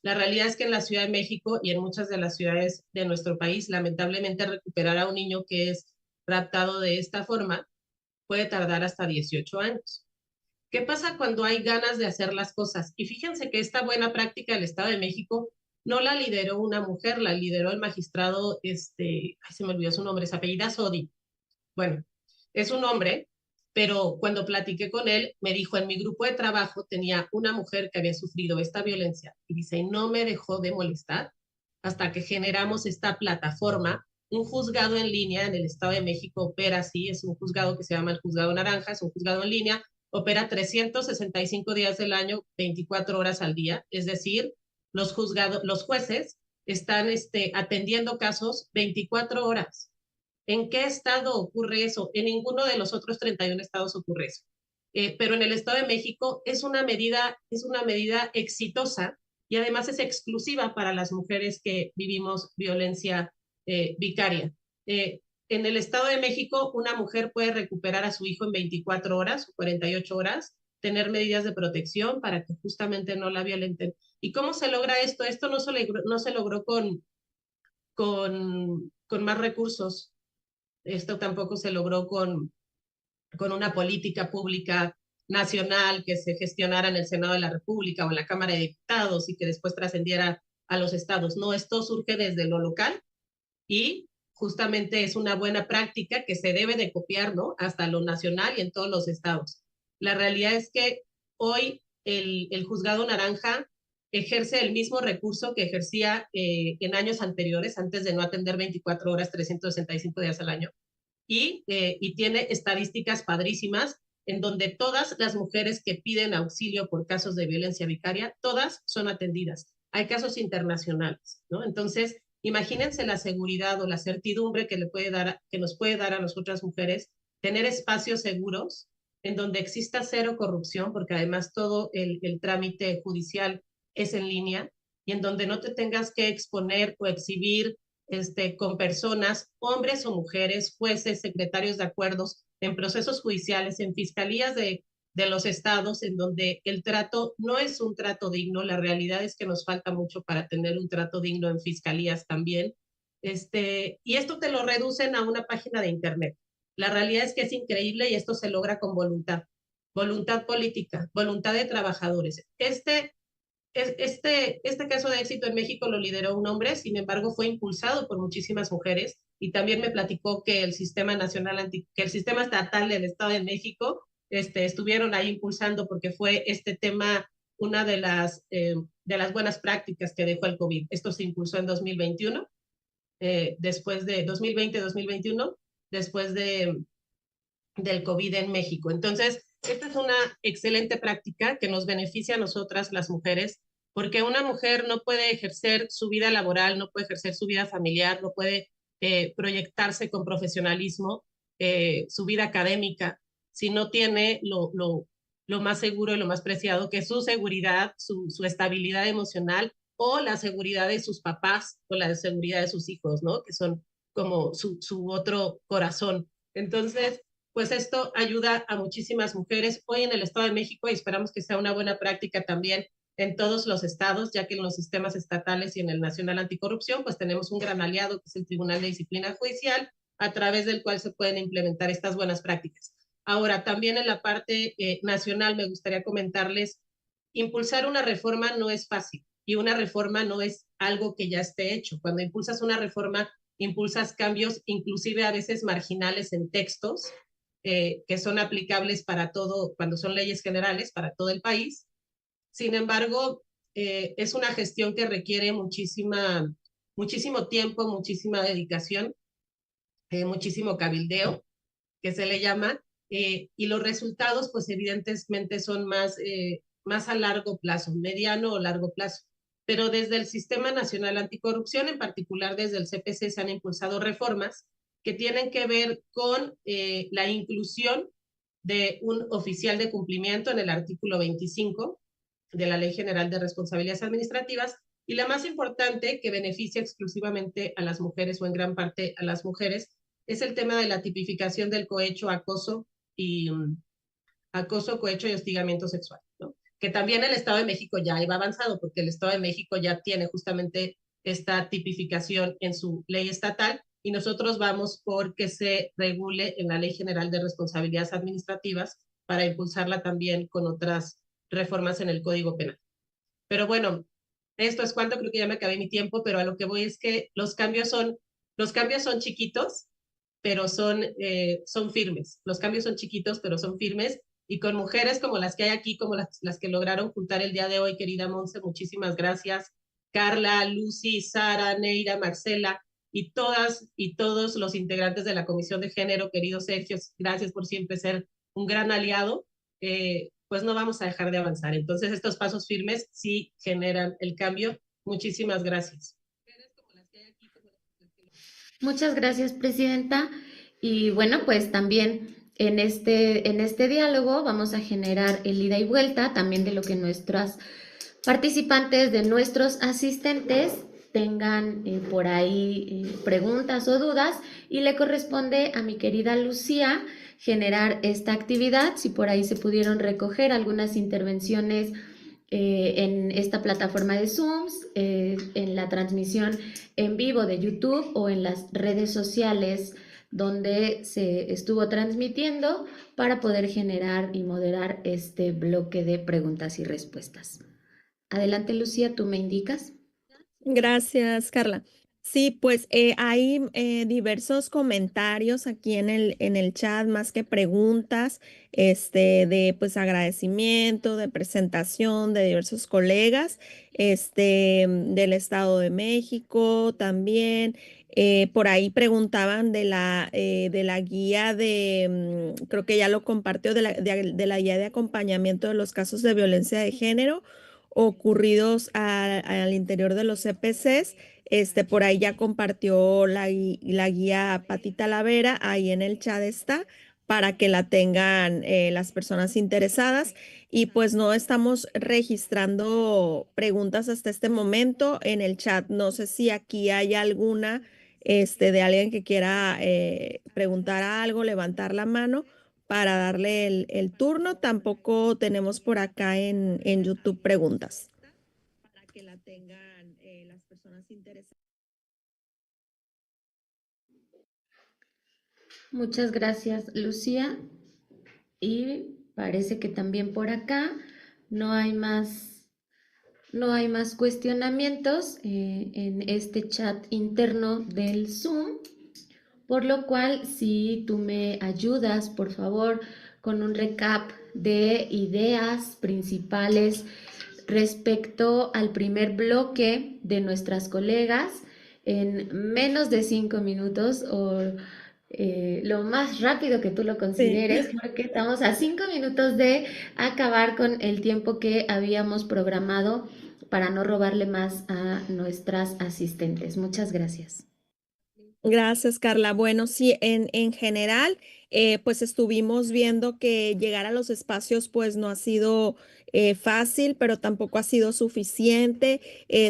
La realidad es que en la Ciudad de México y en muchas de las ciudades de nuestro país, lamentablemente recuperar a un niño que es raptado de esta forma puede tardar hasta 18 años. ¿Qué pasa cuando hay ganas de hacer las cosas? Y fíjense que esta buena práctica del Estado de México no la lideró una mujer, la lideró el magistrado, se me olvidó su nombre, se apellida Sodi. Bueno, es un hombre, pero cuando platiqué con él, me dijo, en mi grupo de trabajo tenía una mujer que había sufrido esta violencia, y dice, y no me dejó de molestar hasta que generamos esta plataforma. Un juzgado en línea en el Estado de México opera así, es un juzgado que se llama el Juzgado Naranja, es un juzgado en línea, opera 365 días del año, 24 horas al día, es decir, los jueces están atendiendo casos 24 horas. ¿En qué estado ocurre eso? En ninguno de los otros 31 estados ocurre eso. Pero en el Estado de México es una medida exitosa, y además es exclusiva para las mujeres que vivimos violencia vicaria. En el Estado de México, una mujer puede recuperar a su hijo en 24 horas o 48 horas, tener medidas de protección para que justamente no la violenten. ¿Y cómo se logra esto? Esto no se logró con más recursos. Esto tampoco se logró con una política pública nacional que se gestionara en el Senado de la República o en la Cámara de Diputados y que después trascendiera a los estados. No, esto surge desde lo local y justamente es una buena práctica que se debe de copiar, ¿no? Hasta lo nacional y en todos los estados. La realidad es que hoy el Juzgado Naranja ejerce el mismo recurso que ejercía en años anteriores, antes de no atender 24 horas, 365 días al año. Y tiene estadísticas padrísimas en donde todas las mujeres que piden auxilio por casos de violencia vicaria, todas son atendidas. Hay casos internacionales, ¿no? Entonces, imagínense la seguridad o la certidumbre que nos puede dar a nosotras mujeres tener espacios seguros en donde exista cero corrupción, porque además todo el trámite judicial es en línea, y en donde no te tengas que exponer o exhibir con personas, hombres o mujeres, jueces, secretarios de acuerdos, en procesos judiciales, en fiscalías de los estados, en donde el trato no es un trato digno. La realidad es que nos falta mucho para tener un trato digno en fiscalías también. Y esto te lo reducen a una página de internet. La realidad es que es increíble y esto se logra con voluntad política, voluntad de trabajadores. Este caso de éxito en México lo lideró un hombre, sin embargo fue impulsado por muchísimas mujeres, y también me platicó que el sistema estatal del Estado de México estuvieron ahí impulsando, porque fue este tema una de las buenas prácticas que dejó el COVID. Esto se impulsó en 2021, después de 2020-2021, después del COVID en México. Entonces, esta es una excelente práctica que nos beneficia a nosotras las mujeres, porque una mujer no puede ejercer su vida laboral, no puede ejercer su vida familiar, no puede proyectarse con profesionalismo, su vida académica, si no tiene lo más seguro y lo más preciado, que es su seguridad, su estabilidad emocional, o la seguridad de sus papás, o la seguridad de sus hijos, ¿no? Que son como su otro corazón. Entonces, pues esto ayuda a muchísimas mujeres hoy en el Estado de México, y esperamos que sea una buena práctica también en todos los estados, ya que en los sistemas estatales y en el Nacional Anticorrupción, pues tenemos un gran aliado que es el Tribunal de Disciplina Judicial, a través del cual se pueden implementar estas buenas prácticas. Ahora, también en la parte nacional me gustaría comentarles, impulsar una reforma no es fácil, y una reforma no es algo que ya esté hecho. Cuando impulsas una reforma, impulsas cambios, inclusive a veces marginales en textos, que son aplicables para todo, cuando son leyes generales para todo el país. Sin embargo, es una gestión que requiere muchísimo tiempo, muchísima dedicación, muchísimo cabildeo, que se le llama, y los resultados, pues evidentemente son más a largo plazo, mediano o largo plazo. Pero desde el Sistema Nacional Anticorrupción, en particular desde el CPC, se han impulsado reformas que tienen que ver con la inclusión de un oficial de cumplimiento en el artículo 25 de la Ley General de Responsabilidades Administrativas, y la más importante, que beneficia exclusivamente a las mujeres, o en gran parte a las mujeres, es el tema de la tipificación del cohecho, acoso, cohecho y hostigamiento sexual, ¿no? Que también el Estado de México ya iba avanzado, porque el Estado de México ya tiene justamente esta tipificación en su ley estatal, y nosotros vamos por que se regule en la Ley General de Responsabilidades Administrativas, para impulsarla también con otras reformas en el Código Penal. Pero bueno, esto es cuanto, creo que ya me acabé mi tiempo, pero a lo que voy es que los cambios son chiquitos, pero son firmes. Los cambios son chiquitos, pero son firmes, y con mujeres como las que hay aquí, como las que lograron juntar el día de hoy, querida Monse, muchísimas gracias. Carla, Lucy, Sara, Neira, Marcela, y todas y todos los integrantes de la Comisión de Género, querido Sergio, gracias por siempre ser un gran aliado. Pues no vamos a dejar de avanzar. Entonces, estos pasos firmes sí generan el cambio. Muchísimas gracias. Muchas gracias, Presidenta. Y bueno, pues también en este diálogo vamos a generar el ida y vuelta también de lo que nuestras participantes, de nuestros asistentes, tengan por ahí preguntas o dudas, y le corresponde a mi querida Lucía generar esta actividad. Si por ahí se pudieron recoger algunas intervenciones en esta plataforma de Zooms, en la transmisión en vivo de YouTube o en las redes sociales donde se estuvo transmitiendo, para poder generar y moderar este bloque de preguntas y respuestas. Adelante, Lucía, ¿tú me indicas? Gracias, Carla. Sí, pues hay diversos comentarios aquí en el chat, más que preguntas, de pues agradecimiento, de presentación de diversos colegas, del Estado de México también. Por ahí preguntaban de la guía creo que ya lo compartió, de la guía de acompañamiento de los casos de violencia de género, ocurridos al interior de los CPCs. Por ahí ya compartió la guía Pati Talavera, ahí en el chat está, para que la tengan las personas interesadas. Y pues no estamos registrando preguntas hasta este momento en el chat. No sé si aquí hay alguna de alguien que quiera preguntar algo, levantar la mano para darle el turno. Tampoco tenemos por acá en YouTube preguntas. Para que la tengan las personas interesadas. Muchas gracias, Lucía. Y parece que también por acá no hay más cuestionamientos en este chat interno del Zoom. Por lo cual, si tú me ayudas, por favor, con un recap de ideas principales respecto al primer bloque de nuestras colegas en menos de 5 minutos o lo más rápido que tú lo consideres, porque estamos a 5 minutos de acabar con el tiempo que habíamos programado para no robarle más a nuestras asistentes. Muchas gracias. Gracias, Carla. Bueno, sí, en general, pues estuvimos viendo que llegar a los espacios pues no ha sido fácil, pero tampoco ha sido suficiente.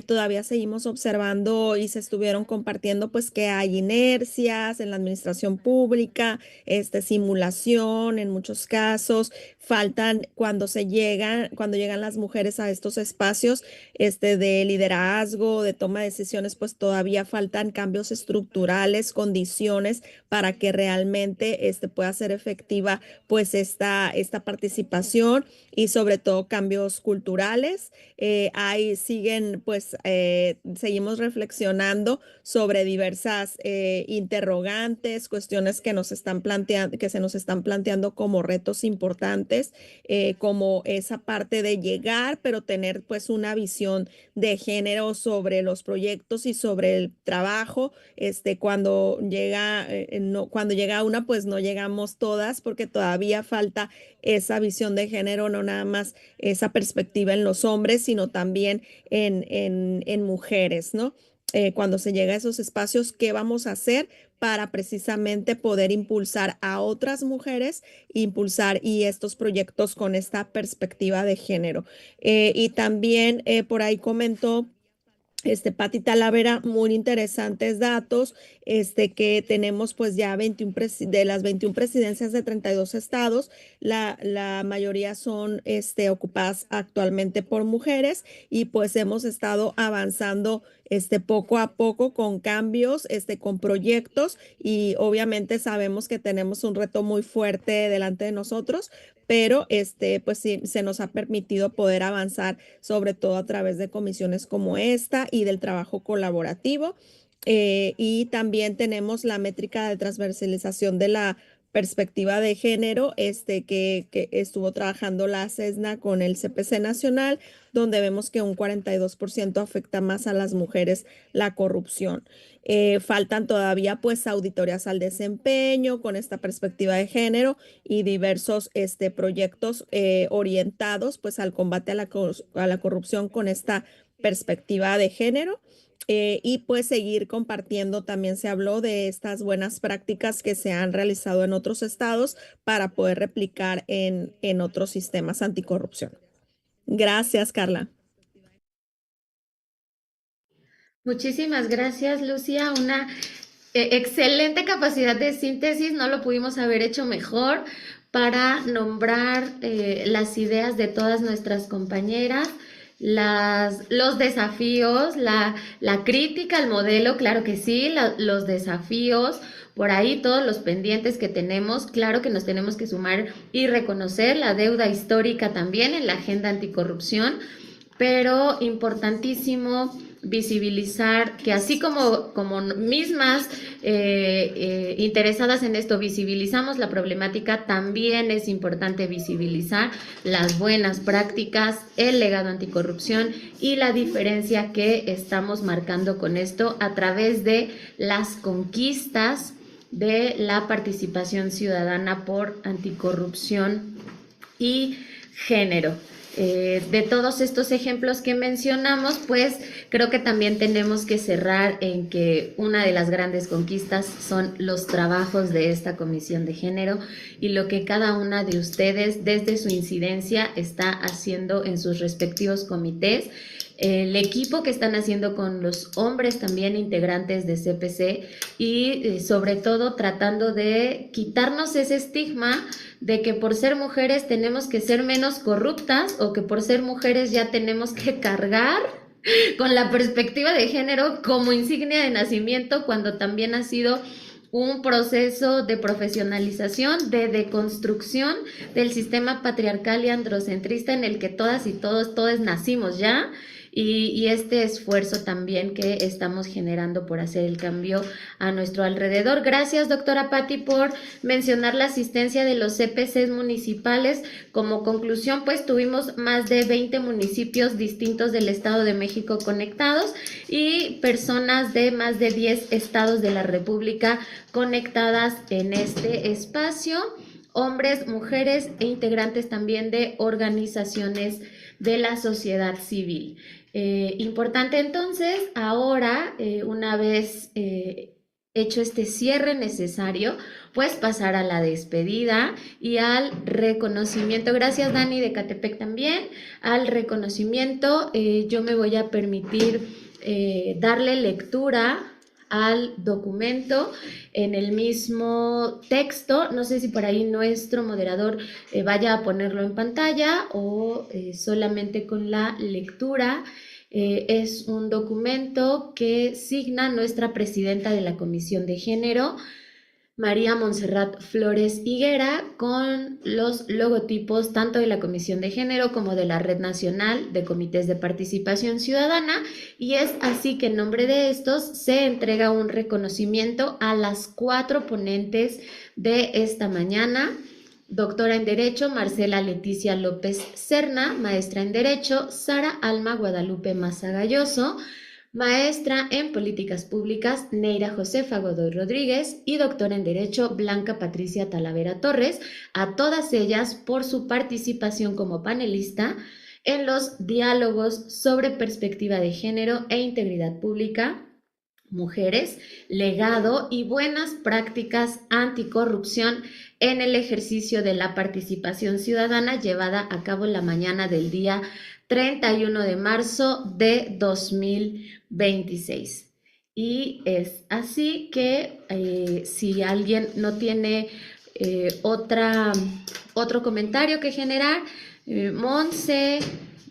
Todavía seguimos observando y se estuvieron compartiendo pues que hay inercias en la administración pública, simulación en muchos casos. Faltan cuando llegan las mujeres a estos espacios de liderazgo, de toma de decisiones, pues todavía faltan cambios estructurales, condiciones para que realmente pueda ser efectiva pues esta participación y sobre todo cambios culturales. Ahí seguimos reflexionando sobre diversas interrogantes, cuestiones que se nos están planteando como retos importantes, como esa parte de llegar, pero tener pues una visión de género sobre los proyectos y sobre el trabajo. Cuando llega una, pues no llegamos todas, porque todavía falta esa visión de género, no nada más esa perspectiva en los hombres, sino también en mujeres, ¿no? Cuando se llega a esos espacios, ¿qué vamos a hacer para precisamente poder impulsar a otras mujeres, impulsar y estos proyectos con esta perspectiva de género? Y también por ahí comentó Pati Talavera, muy interesantes datos, que tenemos pues ya de las 21 presidencias de 32 estados, la mayoría son ocupadas actualmente por mujeres y pues hemos estado avanzando poco a poco con cambios, con proyectos y obviamente sabemos que tenemos un reto muy fuerte delante de nosotros, pero pues sí, se nos ha permitido poder avanzar, sobre todo a través de comisiones como esta y del trabajo colaborativo. Y también tenemos la métrica de transversalización de la perspectiva de género, que estuvo trabajando la CESNA con el CPC Nacional, donde vemos que un 42% afecta más a las mujeres la corrupción. Faltan todavía pues auditorías al desempeño con esta perspectiva de género y diversos proyectos orientados pues al combate a la corrupción con esta perspectiva de género. Y pues seguir compartiendo, también se habló de estas buenas prácticas que se han realizado en otros estados para poder replicar en otros sistemas anticorrupción. Gracias, Carla. Muchísimas gracias, Lucía. Una excelente capacidad de síntesis, no lo pudimos haber hecho mejor para nombrar las ideas de todas nuestras compañeras, los desafíos, la crítica al modelo, claro que sí, los desafíos, por ahí todos los pendientes que tenemos, claro que nos tenemos que sumar y reconocer la deuda histórica también en la agenda anticorrupción, pero importantísimo visibilizar que así como mismas interesadas en esto visibilizamos la problemática, también es importante visibilizar las buenas prácticas, el legado anticorrupción y la diferencia que estamos marcando con esto a través de las conquistas de la participación ciudadana por anticorrupción y género. De todos estos ejemplos que mencionamos, pues creo que también tenemos que cerrar en que una de las grandes conquistas son los trabajos de esta Comisión de Género y lo que cada una de ustedes desde su incidencia está haciendo en sus respectivos comités. El equipo que están haciendo con los hombres también integrantes de CPC y sobre todo tratando de quitarnos ese estigma de que por ser mujeres tenemos que ser menos corruptas o que por ser mujeres ya tenemos que cargar con la perspectiva de género como insignia de nacimiento, cuando también ha sido un proceso de profesionalización, de deconstrucción del sistema patriarcal y androcentrista en el que todas y todos nacimos ya. Y este esfuerzo también que estamos generando por hacer el cambio a nuestro alrededor. Gracias, doctora Patti, por mencionar la asistencia de los CPCs municipales. Como conclusión, pues tuvimos más de 20 municipios distintos del Estado de México conectados y personas de más de 10 estados de la República conectadas en este espacio. Hombres, mujeres e integrantes también de organizaciones de la sociedad civil. Importante entonces, ahora, una vez hecho este cierre necesario, pues pasar a la despedida y al reconocimiento. Gracias, Dani de Catepec también. Al reconocimiento, yo me voy a permitir darle lectura al documento en el mismo texto. No sé si por ahí nuestro moderador vaya a ponerlo en pantalla o solamente con la lectura. Es un documento que signa nuestra presidenta de la Comisión de Género, María Montserrat Flores Higuera, con los logotipos tanto de la Comisión de Género como de la Red Nacional de Comités de Participación Ciudadana, y es así que en nombre de estos se entrega un reconocimiento a las 4 ponentes de esta mañana. Doctora en Derecho, Marcela Leticia López Serna. Maestra en Derecho, Sara Alma Guadalupe Maza Galloso. Maestra en Políticas Públicas, Neira Josefa Godoy Rodríguez, y doctora en Derecho, Blanca Patricia Talavera Torres, a todas ellas por su participación como panelista en los diálogos sobre perspectiva de género e integridad pública, mujeres, legado y buenas prácticas anticorrupción en el ejercicio de la participación ciudadana llevada a cabo en la mañana del día 31 de marzo de 2026. Y es así que si alguien no tiene otro comentario que generar, Monse,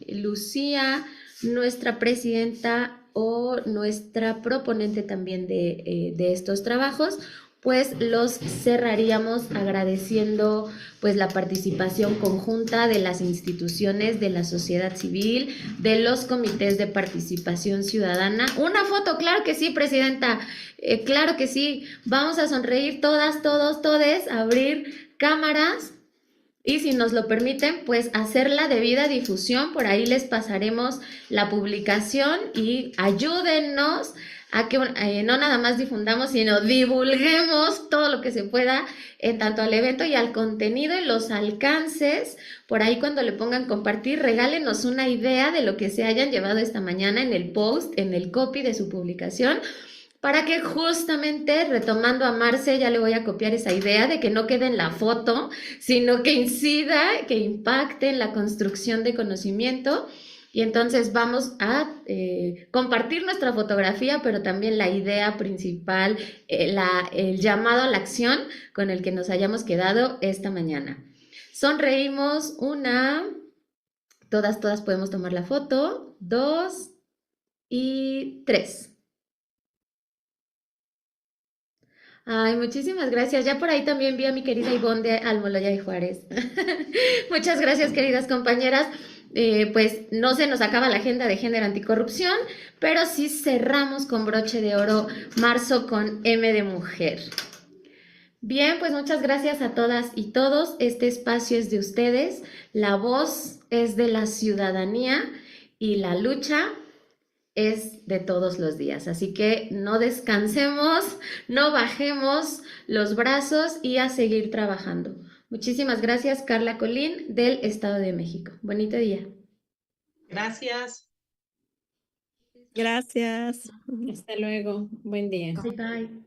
Lucía, nuestra presidenta o nuestra proponente también de estos trabajos, pues los cerraríamos agradeciendo pues la participación conjunta de las instituciones de la sociedad civil, de los comités de participación ciudadana. Una foto, claro que sí, presidenta, claro que sí. Vamos a sonreír todas, todos, todes, abrir cámaras y si nos lo permiten, pues hacer la debida difusión. Por ahí les pasaremos la publicación y ayúdennos a que no nada más difundamos, sino divulguemos todo lo que se pueda en tanto al evento y al contenido y los alcances. Por ahí cuando le pongan compartir, regálenos una idea de lo que se hayan llevado esta mañana en el post, en el copy de su publicación, para que justamente, retomando a Marce, ya le voy a copiar esa idea de que no quede en la foto, sino que incida, que impacte en la construcción de conocimiento. Y entonces vamos a compartir nuestra fotografía, pero también la idea principal, el llamado a la acción con el que nos hayamos quedado esta mañana. Sonreímos, todas podemos tomar la foto, 2 y 3. Ay, muchísimas gracias. Ya por ahí también vi a mi querida Ivonne de Almoloya de Juárez. Muchas gracias, queridas compañeras. Pues no se nos acaba la agenda de género anticorrupción, pero sí cerramos con broche de oro marzo con M de mujer. Bien, pues muchas gracias a todas y todos. Este espacio es de ustedes, la voz es de la ciudadanía y la lucha es de todos los días. Así que no descansemos, no bajemos los brazos y a seguir trabajando. Muchísimas gracias, Carla Colín, del Estado de México. Bonito día. Gracias. Gracias. Hasta luego. Buen día. Bye, bye.